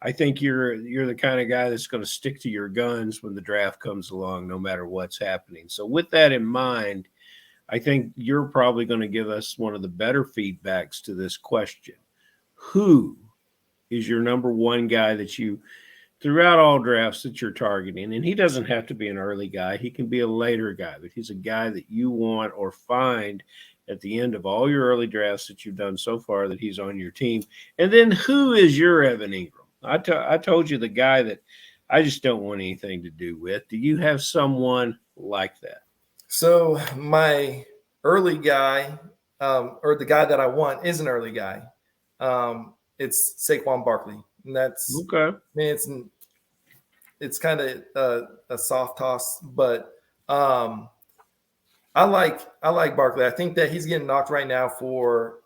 I think you're the kind of guy that's going to stick to your guns when the draft comes along, no matter what's happening. So with that in mind, I think you're probably going to give us one of the better feedbacks to this question. Who is your number one guy that you, throughout all drafts, that you're targeting? And he doesn't have to be an early guy. He can be a later guy, but he's a guy that you want or find at the end of all your early drafts that you've done so far that he's on your team. And then who is your Evan Ingram? I told you the guy that I just don't want anything to do with. Do you have someone like that? So my early guy, or the guy that I want, is an early guy. It's Saquon Barkley. And that's okay. I mean, it's kind of a soft toss, but I like Barkley. I think that he's getting knocked right now for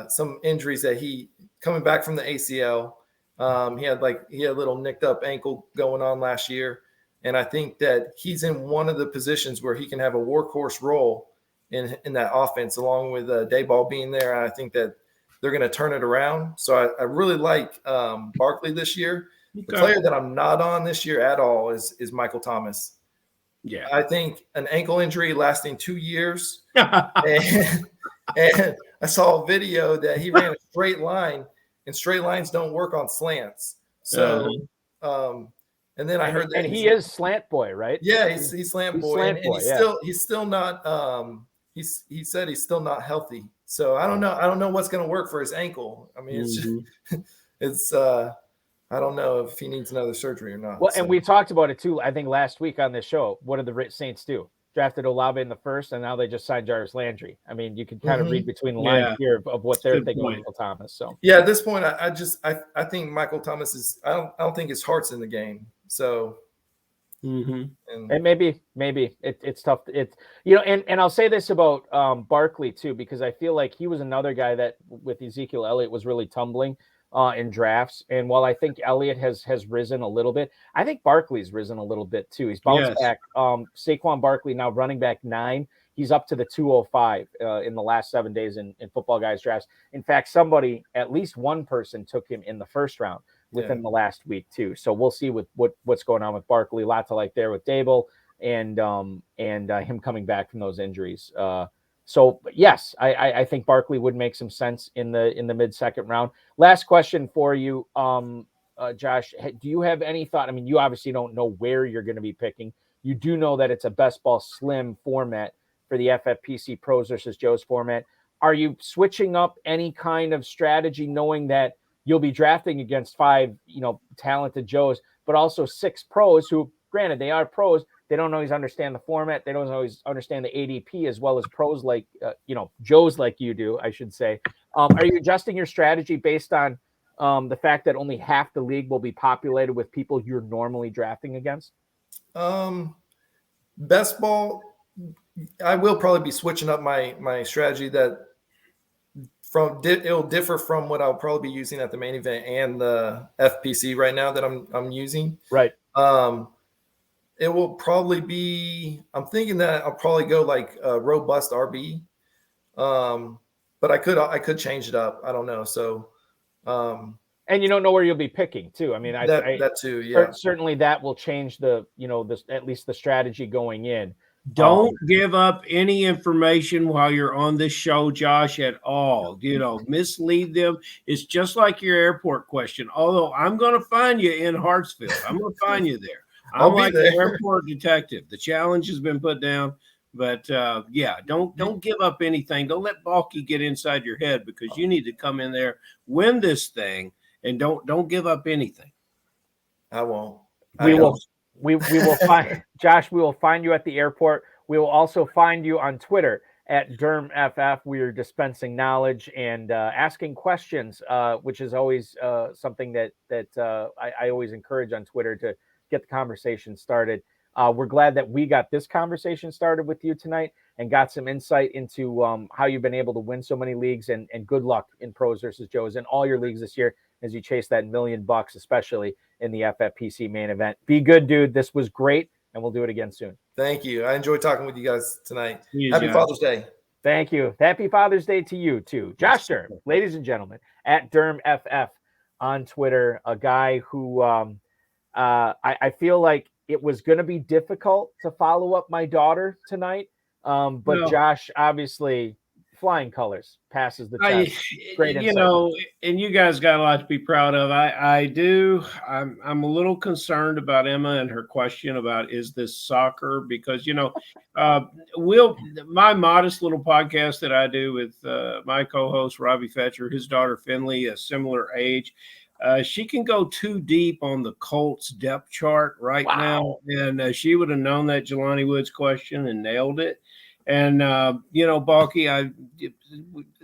some injuries that he coming back from the ACL. He had a little nicked up ankle going on last year, and I think that he's in one of the positions where he can have a workhorse role in that offense, along with Dayball being there. I think that they're going to turn it around. So I really like Barkley this year. The player that I'm not on this year at all is Michael Thomas. Yeah. I think an ankle injury lasting 2 years. and I saw a video that he ran a straight line, and straight lines don't work on slants. So, and then I heard that he is slant boy, right? Yeah, he's slant boy. Slant and boy, he's still not he said he's still not healthy. So I don't know what's going to work for his ankle. I mean, it's it's I don't know if he needs another surgery or not. Well, and we talked about it too, I think last week on this show. What did the Saints do? Drafted Olave in the first, and now they just signed Jarvis Landry. I mean, you can kind of read between the lines here of what they're thinking of Michael Thomas. So at this point, I think Michael Thomas is I don't think his heart's in the game. So and maybe it's tough. It's and I'll say this about Barkley too, because I feel like he was another guy that with Ezekiel Elliott was really tumbling in drafts. And while I think Elliott has risen a little bit, I think Barkley's risen a little bit too. He's bounced back. Saquon Barkley now running back 9. He's up to the 205 in the last 7 days in Football Guys drafts. In fact, at least one person took him in the first round within the last week too. So we'll see what's going on with Barkley. A lot to like there with Dable and him coming back from those injuries. So yes, I think Barkley would make some sense in the mid-second round. Last question for you, Josh. Do you have any thought? I mean, you obviously don't know where you're going to be picking. You do know that it's a best ball slim format for the FFPC Pros versus Joe's format. Are you switching up any kind of strategy, knowing that you'll be drafting against 5, talented Joes, but also 6 pros who, granted, they are pros. They don't always understand the format. They don't always understand the ADP as well as pros like, Joes like you do, I should say. Are you adjusting your strategy based on the fact that only half the league will be populated with people you're normally drafting against? Best ball, I will probably be switching up my strategy it'll differ from what I'll probably be using at the main event and the FPC right now that I'm using. Right. It will probably be, I'm thinking that I'll probably go like a robust RB. But I could change it up. I don't know. So, and you don't know where you'll be picking too. I mean, that too. Yeah. Certainly that will change at least the strategy going in. Don't give up any information while you're on this show, Josh, at all. Mislead them. It's just like your airport question. Although I'm going to find you in Hartsfield. I'm going to find you there. I'm like the airport detective. The challenge has been put down, but don't give up anything. Don't let Balky get inside your head, because you need to come in there, win this thing, and don't give up anything. I won't. We will find Josh. We will find you at the airport. We will also find you on Twitter at DurmFF. We are dispensing knowledge and asking questions, which is always something that I always encourage on Twitter to get the conversation started. We're glad that we got this conversation started with you tonight and got some insight into how you've been able to win so many leagues, and good luck in Pros versus Joes in all your leagues this year as you chase that $1 million, especially in the FFPC main event. Be good, dude. This was great, and we'll do it again soon. Thank you. I enjoyed talking with you guys tonight. Happy Father's Day. Thank you. Happy Father's Day to you too. Josh Durm, ladies and gentlemen, at DurmFF on Twitter, a guy who I feel like it was going to be difficult to follow up my daughter tonight. But no. Josh, obviously, flying colors, passes the test. Great insight. And you guys got a lot to be proud of. I do. I'm a little concerned about Emma and her question about, is this soccer? Because, my modest little podcast that I do with my co-host, Robbie Fetcher, his daughter, Finley, a similar age, she can go too deep on the Colts depth chart right now. And she would have known that Jelani Woods question and nailed it. And, Balky,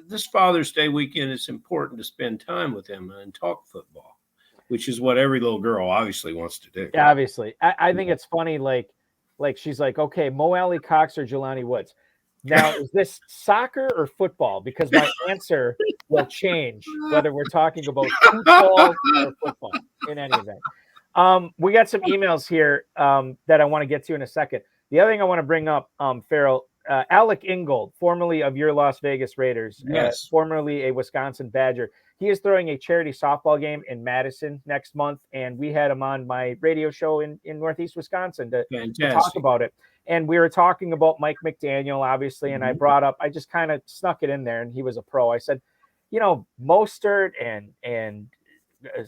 this Father's Day weekend, it's important to spend time with Emma and talk football, which is what every little girl obviously wants to do. Yeah, obviously. I think it's funny. Like she's like, okay, Mo Alley Cox or Jelani Woods. Now, is this soccer or football? Because my answer will change whether we're talking about football or football in any event. We got some emails here that I want to get to in a second. The other thing I want to bring up, Farrell, Alec Ingold, formerly of your Las Vegas Raiders, Yes. formerly a Wisconsin Badger. He is throwing a charity softball game in Madison next month, and we had him on my radio show in Northeast Wisconsin to talk about it. And we were talking about Mike McDaniel, obviously, and I brought up, I just kind of snuck it in there, and he was a pro. I said, Mostert and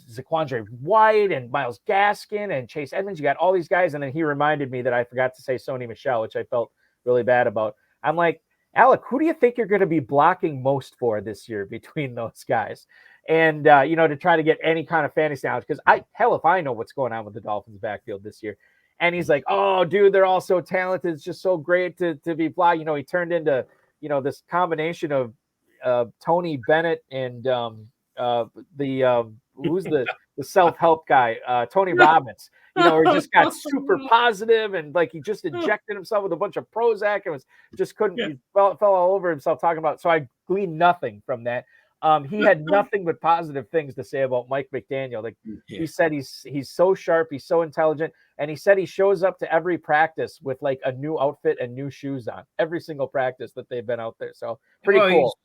Zaquandre White and Myles Gaskin and Chase Edmonds, you got all these guys. And then he reminded me that I forgot to say Sony Michel, which I felt really bad about. I'm like, Alec, who do you think you're going to be blocking most for this year between those guys? And, to try to get any kind of fantasy knowledge, because if I know what's going on with the Dolphins backfield this year. And he's like, oh, dude, they're all so talented. It's just so great to be fly. He turned into, this combination of Tony Bennett and who's the self-help guy, Tony Robbins, he just got super positive and like he just injected himself with a bunch of Prozac and he fell all over himself talking about it. So I gleaned nothing from that. He had nothing but positive things to say about Mike McDaniel. Like he said, he's so sharp, he's so intelligent, and he said he shows up to every practice with like a new outfit and new shoes on every single practice that they've been out there. So pretty cool.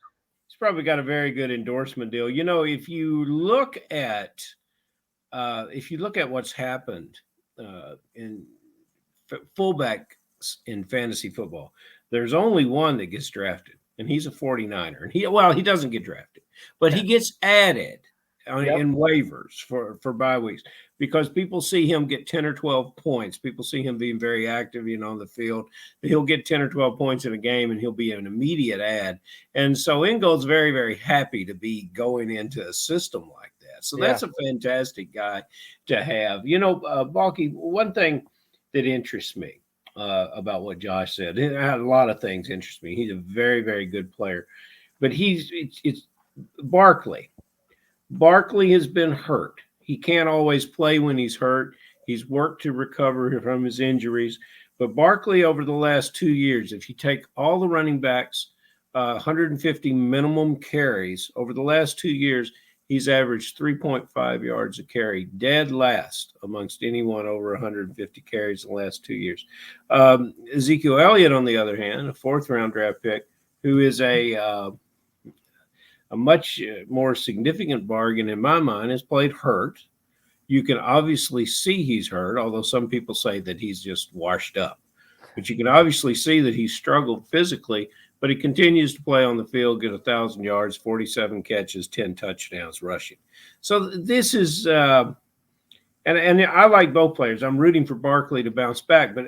He's probably got a very good endorsement deal. If you look at what's happened in fullbacks in fantasy football, there's only one that gets drafted, and he's a 49er. And he doesn't get drafted, but he gets added in waivers for bye weeks because people see him get 10 or 12 points. People see him being very active, on the field. He'll get 10 or 12 points in a game, and he'll be an immediate add. And so Ingold's very, very happy to be going into a system like that. So that's a fantastic guy to have. Balky, one thing that interests me about what Josh said, and a lot of things interest me. He's a very, very good player. But it's Barkley. Barkley has been hurt. He can't always play when he's hurt. He's worked to recover from his injuries. But Barkley, over the last 2 years, if you take all the running backs, 150 minimum carries, over the last 2 years, he's averaged 3.5 yards a carry, dead last amongst anyone over 150 carries in the last 2 years. Ezekiel Elliott, on the other hand, a fourth-round draft pick, who is a much more significant bargain in my mind, has played hurt. You can obviously see he's hurt, although some people say that he's just washed up. But you can obviously see that he's struggled physically, but he continues to play on the field, get 1,000 yards, 47 catches, 10 touchdowns rushing. So this is and I like both players. I'm rooting for Barkley to bounce back, but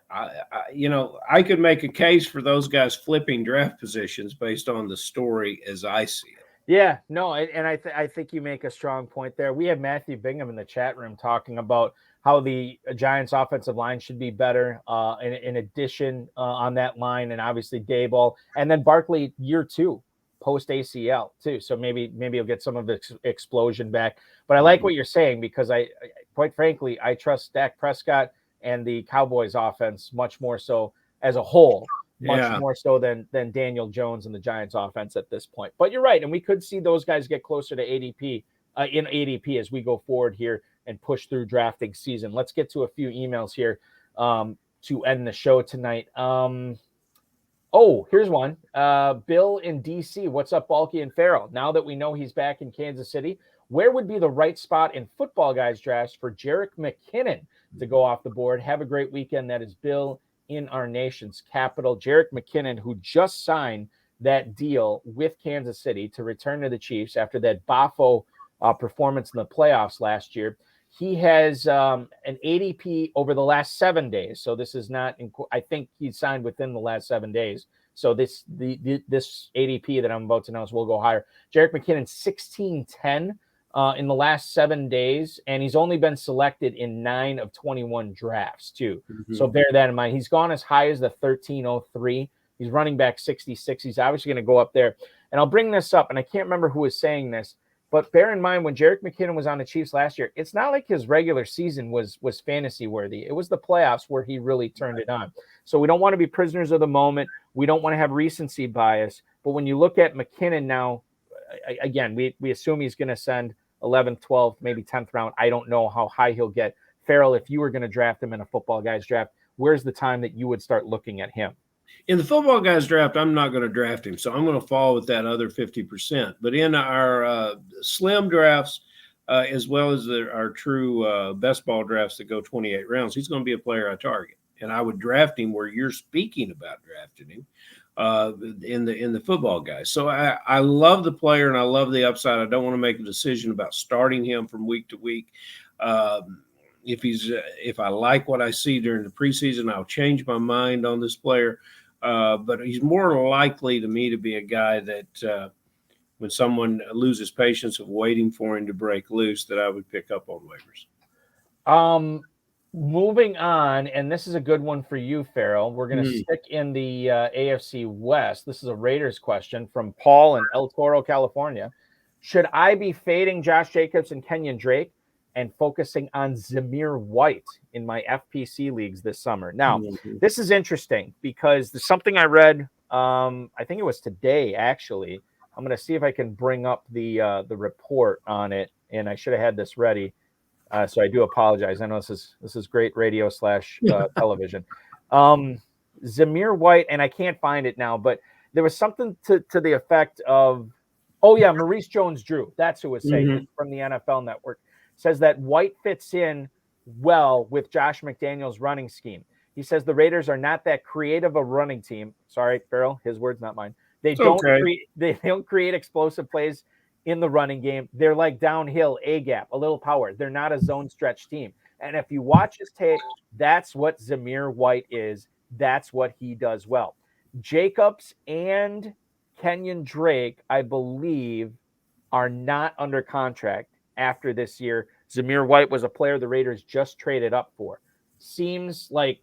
I could make a case for those guys flipping draft positions based on the story as I see it. Yeah, no, and I think you make a strong point there. We have Matthew Bingham in the chat room talking about how the Giants offensive line should be better in addition on that line, and obviously Daboll, and then Barkley year 2 post ACL too. So maybe he'll get some of the explosion back. But I like what you're saying because I quite frankly, I trust Dak Prescott and the Cowboys offense much more so as a whole, much more so than Daniel Jones and the Giants offense at this point. But you're right. And we could see those guys get closer to ADP in ADP as we go forward here and push through drafting season. Let's get to a few emails here to end the show tonight. Here's one. Bill in DC. What's up, Balky and Farrell? Now that we know he's back in Kansas City, where would be the right spot in Football Guys drafts for Jerick McKinnon to go off the board? Have a great weekend. That is Bill in our nation's capital. Jerick McKinnon, who just signed that deal with Kansas City to return to the Chiefs after that Bafo performance in the playoffs last year. He has an ADP over the last 7 days. So this is not, I think he signed within the last 7 days. So this ADP that I'm about to announce will go higher. Jerick McKinnon, 1610 in the last 7 days, and he's only been selected in 9 of 21 drafts too. Mm-hmm. So bear that in mind. He's gone as high as the 1303. He's running back 66. He's obviously going to go up there. And I'll bring this up, and I can't remember who was saying this, but bear in mind when Jerick McKinnon was on the Chiefs last year, it's not like his regular season was fantasy worthy. It was the playoffs where he really turned it on. So we don't want to be prisoners of the moment. We don't want to have recency bias. But when you look at McKinnon now, again, we assume he's going to send 11th, 12th, maybe 10th round. I don't know how high he'll get. Farrell, if you were going to draft him in a Football Guys draft, where's the time that you would start looking at him? In the Football Guys draft, I'm not going to draft him, so I'm going to fall with that other 50%. But in our slim drafts, as well as our true best ball drafts that go 28 rounds, he's going to be a player I target. And I would draft him where you're speaking about drafting him in the Football Guys. So I love the player and I love the upside. I don't want to make a decision about starting him from week to week. If I like what I see during the preseason, I'll change my mind on this player. But he's more likely to me to be a guy that when someone loses patience of waiting for him to break loose, that I would pick up on waivers. Moving on, and this is a good one for you, Farrell. We're going to stick in the AFC West. This is a Raiders question from Paul in El Toro, California. Should I be fading Josh Jacobs and Kenyon Drake and focusing on Zamir White in my FPC leagues this summer? Now, this is interesting because there's something I read, I think it was today, actually. I'm going to see if I can bring up the report on it, and I should have had this ready. So I do apologize. I know this is great radio / television. Zamir White, and I can't find it now, but there was something to the effect of, Maurice Jones-Drew. That's who was saying from the NFL Network. Says that White fits in well with Josh McDaniels' running scheme. He says the Raiders are not that creative a running team. Sorry, Farrell, his words, not mine. They don't create explosive plays in the running game. They're like downhill, A gap, a little power. They're not a zone stretch team. And if you watch his tape, that's what Zamir White is. That's what he does well. Jacobs and Kenyon Drake, I believe, are not under contract after this year. Zamir White was a player the Raiders just traded up for. Seems like,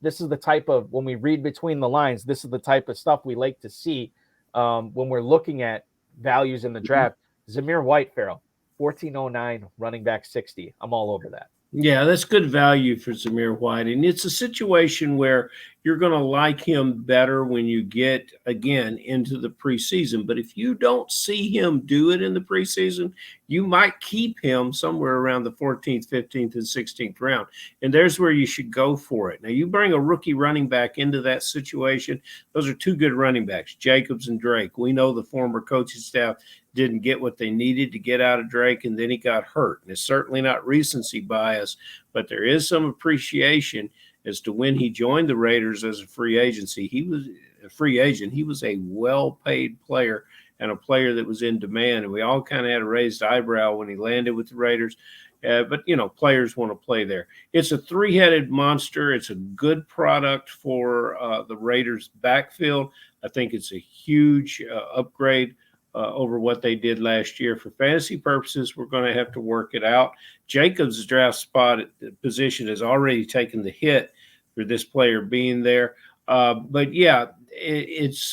this is the type of, when we read between the lines, this is the type of stuff we like to see when we're looking at values in the draft. Zamir White, Farrell, 1409, running back 60. I'm all over that. Yeah, that's good value for Zamir White. And it's a situation where you're going to like him better when you get, again, into the preseason. But if you don't see him do it in the preseason, you might keep him somewhere around the 14th, 15th, and 16th round. And there's where you should go for it. Now, you bring a rookie running back into that situation. Those are two good running backs, Jacobs and Drake. We know the former coaching staff didn't get what they needed to get out of Drake, and then he got hurt. And it's certainly not recency bias, but there is some appreciation as to when he joined the Raiders as a free agency. He was a free agent. He was a well-paid player and a player that was in demand, and we all kind of had a raised eyebrow when he landed with the Raiders. But, players want to play there. It's a three-headed monster. It's a good product for the Raiders' backfield. I think it's a huge upgrade over what they did last year. For fantasy purposes, we're going to have to work it out. Jacobs' draft spot at the position has already taken the hit for this player being there. But yeah, it's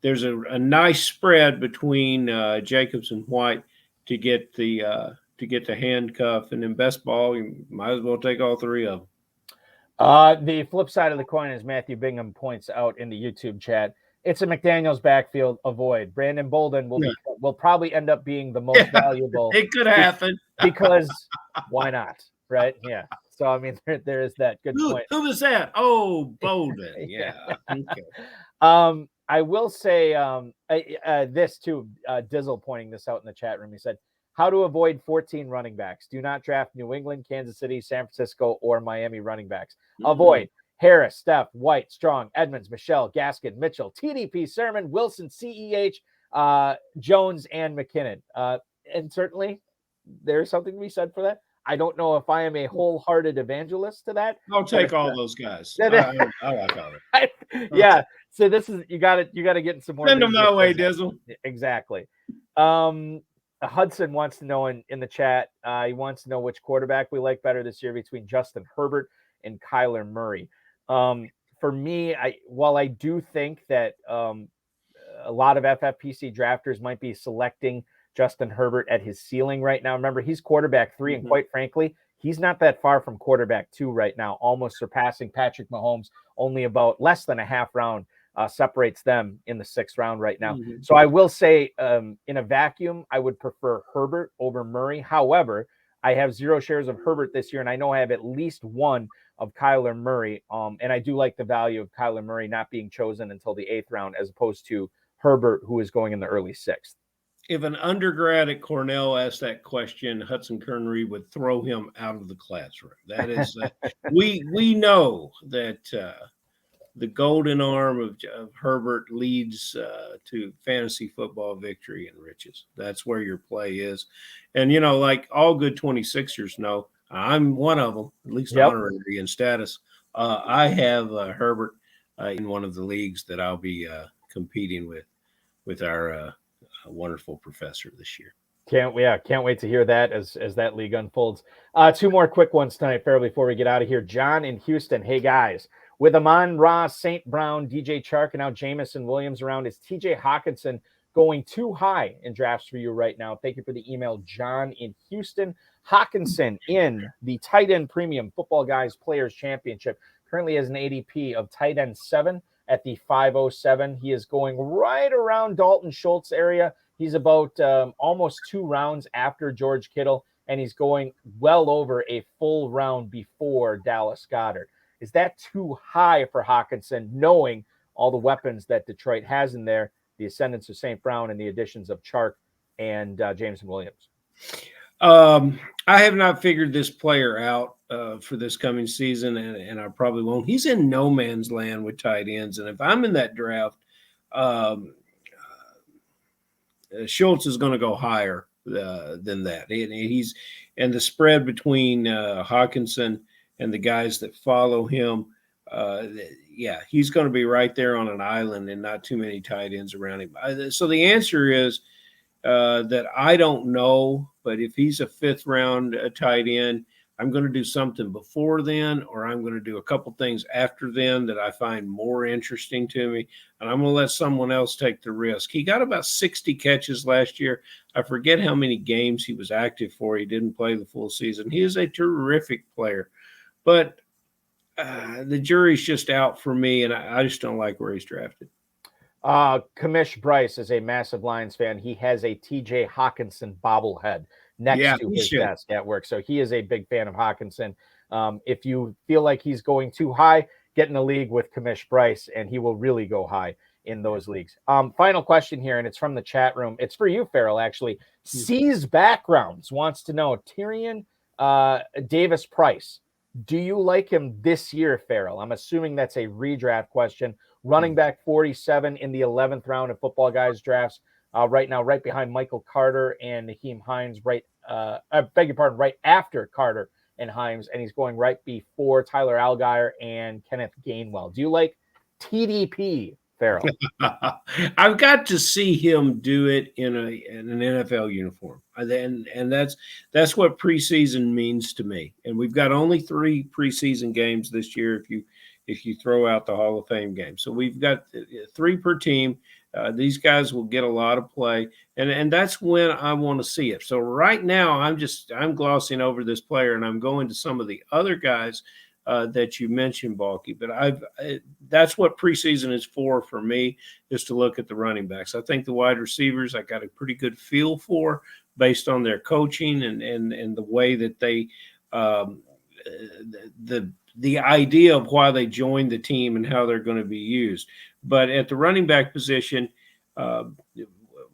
there's a nice spread between Jacobs and White to get the handcuff, and in best ball, you might as well take all three of them. The flip side of the coin, as Matthew Bingham points out in the YouTube chat, it's a McDaniels backfield. Avoid. Brandon Bolden will probably end up being the most valuable. It could happen because why not? Right? Yeah. So I mean, there is that. Good point. Who was that? Oh, Bolden. Yeah. Okay. I will say this too. Dizzle pointing this out in the chat room. He said, "How to avoid 14 running backs? Do not draft New England, Kansas City, San Francisco, or Miami running backs. Avoid Harris, Steph, White, Strong, Edmonds, Michelle, Gaskin, Mitchell, TDP, Sermon, Wilson, CEH, Jones, and McKinnon." And certainly there's something to be said for that. I don't know if I am a wholehearted evangelist to that. I'll take all those guys. I like all of it. Yeah. So this is, you got to get in some more. Send them my way, Dizzle. Exactly. Hudson wants to know in the chat, he wants to know which quarterback we like better this year between Justin Herbert and Kyler Murray. For me, while I do think that a lot of FFPC drafters might be selecting Justin Herbert at his ceiling right now. Remember, he's quarterback 3, and quite frankly, He's not that far from quarterback 2 right now, almost surpassing Patrick Mahomes, only about less than a half round separates them in the 6th round right now. Mhm. So I will say in a vacuum, I would prefer Herbert over Murray. However, I have 0 shares of Herbert this year, and I know I have at least 1 of Kyler Murray. And I do like the value of Kyler Murray not being chosen until the 8th round, as opposed to Herbert, who is going in the early 6th. If an undergrad at Cornell asked that question, Hudson Kernry would throw him out of the classroom. That is, we know that the golden arm of Herbert leads to fantasy football victory and riches. That's where your play is. And, like all good 26ers know, I'm one of them, at least honorary in status. I have Herbert in one of the leagues that I'll be competing with our wonderful professor this year. Can't wait to hear that as that league unfolds. 2 more quick ones tonight, Farrell, before we get out of here. John in Houston. Hey, guys. With Amon-Ra, St. Brown, DJ Chark, and now Jamison Williams around, is TJ Hawkinson going too high in drafts for you right now? Thank you for the email, John in Houston. Hawkinson in the tight end premium Football Guys Players Championship currently has an ADP of tight end 7 at the 507. He is going right around Dalton Schultz area. He's about almost 2 rounds after George Kittle, and he's going well over a full round before Dallas Goedert. Is that too high for Hawkinson, knowing all the weapons that Detroit has in there, the ascendance of St. Brown and the additions of Chark and Jameson Williams? I have not figured this player out for this coming season, and I probably won't. He's in no man's land with tight ends, and if I'm in that draft, Schultz is going to go higher than that. And the spread between Hawkinson and the guys that follow him, he's going to be right there on an island and not too many tight ends around him. So the answer is that I don't know, but if he's a 5th round tight end, I'm going to do something before then, or I'm going to do a couple things after then that I find more interesting to me, and I'm going to let someone else take the risk. He got about 60 catches last year. I forget how many games he was active for. He didn't play the full season. He is a terrific player, but the jury's just out for me, and I just don't like where he's drafted. Kamish Bryce is a massive Lions fan. He has a TJ Hawkinson bobblehead next to his desk at work. So he is a big fan of Hawkinson. If you feel like he's going too high, get in a league with Kamish Bryce, and he will really go high in those leagues. Final question here, and it's from the chat room. It's for you, Farrell, actually. C's Backgrounds wants to know, Tyrion Davis Price, do you like him this year, Farrell? I'm assuming that's a redraft question. Running back 47 in the 11th round of Football Guys drafts right now, right behind Michael Carter and Naheem Hines, right after Carter and Hines, and he's going right before Tyler Algier and Kenneth Gainwell. Do you like TDP, Farrell? I've got to see him do it in an NFL uniform, and that's what preseason means to me. And we've got only 3 preseason games this year if you throw out the Hall of Fame game. So we've got 3 per team. These guys will get a lot of play, and that's when I want to see it. So right now, I'm glossing over this player, and I'm going to some of the other guys that you mentioned, Balky. But that's what preseason is for me, is to look at the running backs. I think the wide receivers I got a pretty good feel for based on their coaching and the way that they the idea of why they joined the team and how they're going to be used. But at the running back position,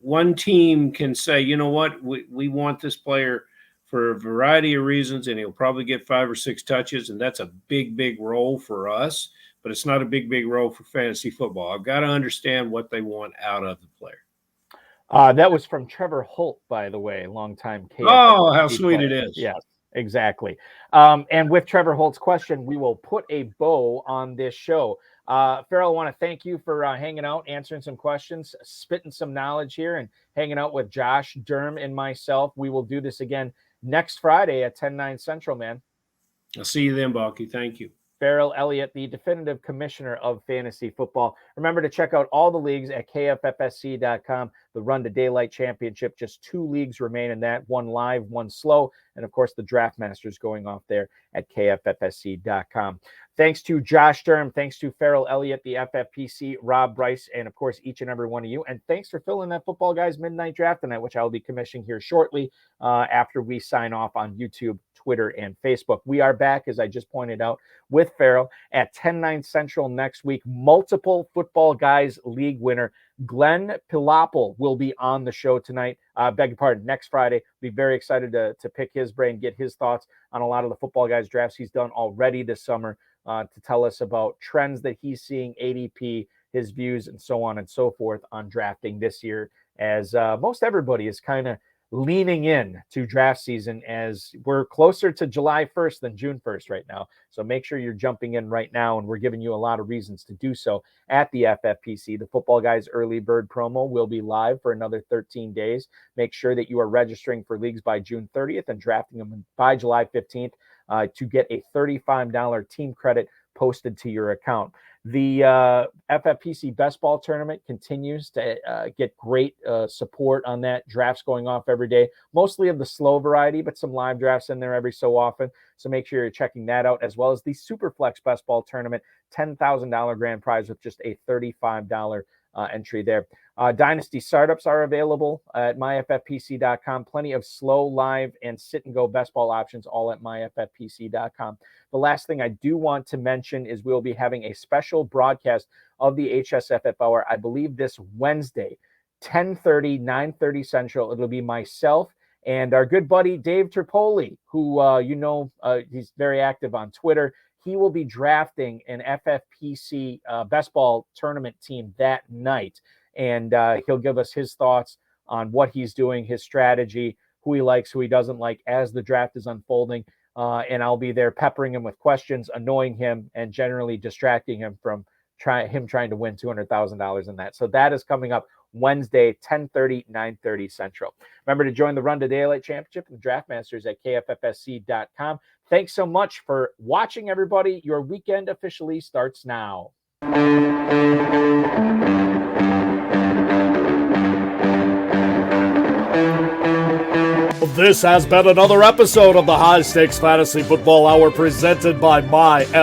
one team can say, you know what, we want this player for a variety of reasons, and he'll probably get 5 or 6 touches, and that's a big, big role for us, but it's not a big, big role for fantasy football. I've got to understand what they want out of the player. That was from Trevor Holt, by the way, longtime KFC. Oh, how sweet it is. Yes. Exactly. And with Trevor Holt's question, we will put a bow on this show. Farrell, I want to thank you for hanging out, answering some questions, spitting some knowledge here, and hanging out with Josh, Durm, and myself. We will do this again next Friday at 10/9 Central, man. I'll see you then, Balky. Thank you. Farrell Elliott, the definitive commissioner of fantasy football. Remember to check out all the leagues at kffsc.com. The Run to Daylight Championship, just 2 leagues remain in that, one live, one slow, and of course the Draft Masters going off there at kffsc.com. Thanks to Josh Durm, thanks to Farrell Elliott, the FFPC, Rob Bryce, and of course each and every one of you. And thanks for filling that Football Guys Midnight Draft tonight, which I will be commissioning here shortly after we sign off on YouTube, Twitter, and Facebook. We are back, as I just pointed out, with Farrell at 10/9 Central next week. Multiple Football Guys League winner Glenn Pilopple will be on the show tonight. Beg your pardon, next Friday. Be very excited to pick his brain, get his thoughts on a lot of the Football Guys drafts he's done already this summer, to tell us about trends that he's seeing, ADP, his views, and so on and so forth on drafting this year, as most everybody is kind of leaning in to draft season, as we're closer to July 1st than June 1st right now. So make sure you're jumping in right now, and we're giving you a lot of reasons to do so at the FFPC. The Football Guys Early Bird promo will be live for another 13 days. Make sure that you are registering for leagues by June 30th and drafting them by July 15th to get a $35 team credit posted to your account. The FFPC Best Ball Tournament continues to get great support on that. Drafts going off every day, mostly of the slow variety, but some live drafts in there every so often. So make sure you're checking that out, as well as the Superflex Best Ball Tournament, $10,000 grand prize with just a $35 entry there. Dynasty startups are available at myffpc.com. Plenty of slow, live, and sit-and-go best ball options, all at myffpc.com. The last thing I do want to mention is we'll be having a special broadcast of the HSFF Hour, I believe this Wednesday, 10:30, 9:30 Central. It'll be myself and our good buddy Dave Tripoli, who he's very active on Twitter. He will be drafting an FFPC best ball tournament team that night. And he'll give us his thoughts on what he's doing, his strategy, who he likes, who he doesn't like as the draft is unfolding. And I'll be there peppering him with questions, annoying him, and generally distracting him from trying to win $200,000 in that. So that is coming up Wednesday, 10:30, 9:30 Central. Remember to join the Run to Daylight Championship and the Draft Masters at kffsc.com. Thanks so much for watching, everybody. Your weekend officially starts now. This has been another episode of the High Stakes Fantasy Football Hour presented by myffpc.com.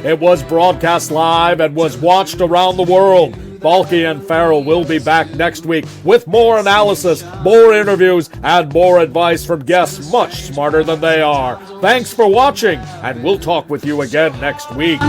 It was broadcast live and was watched around the world. Balky and Farrell will be back next week with more analysis, more interviews, and more advice from guests much smarter than they are. Thanks for watching, and we'll talk with you again next week.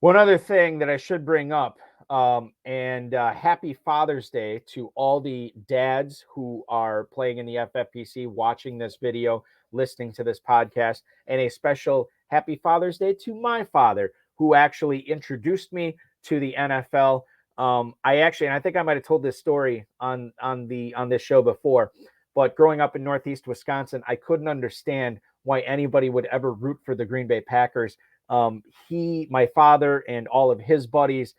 One other thing that I should bring up, happy Father's Day to all the dads who are playing in the FFPC, watching this video, listening to this podcast, and a special happy Father's Day to my father, who actually introduced me to the NFL. I think I might have told this story on this show before, but growing up in Northeast Wisconsin, I couldn't understand why anybody would ever root for the Green Bay Packers. My father and all of his buddies,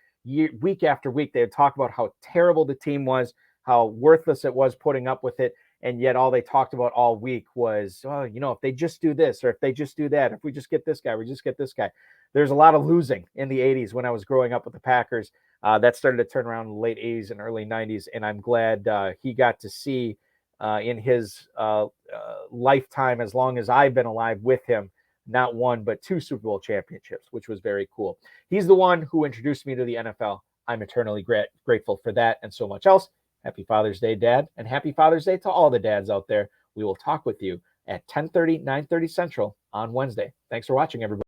week after week, they would talk about how terrible the team was, how worthless it was putting up with it. And yet all they talked about all week was, if they just do this, or if they just do that, if we just get this guy, we just get this guy. There's a lot of losing in the 80s when I was growing up with the Packers. That started to turn around in the late 80s and early 90s. And I'm glad he got to see in his lifetime, as long as I've been alive with him, not one, but 2 Super Bowl championships, which was very cool. He's the one who introduced me to the NFL. I'm eternally grateful for that and so much else. Happy Father's Day, Dad, and happy Father's Day to all the dads out there. We will talk with you at 10:30, 9:30 Central on Wednesday. Thanks for watching, everybody.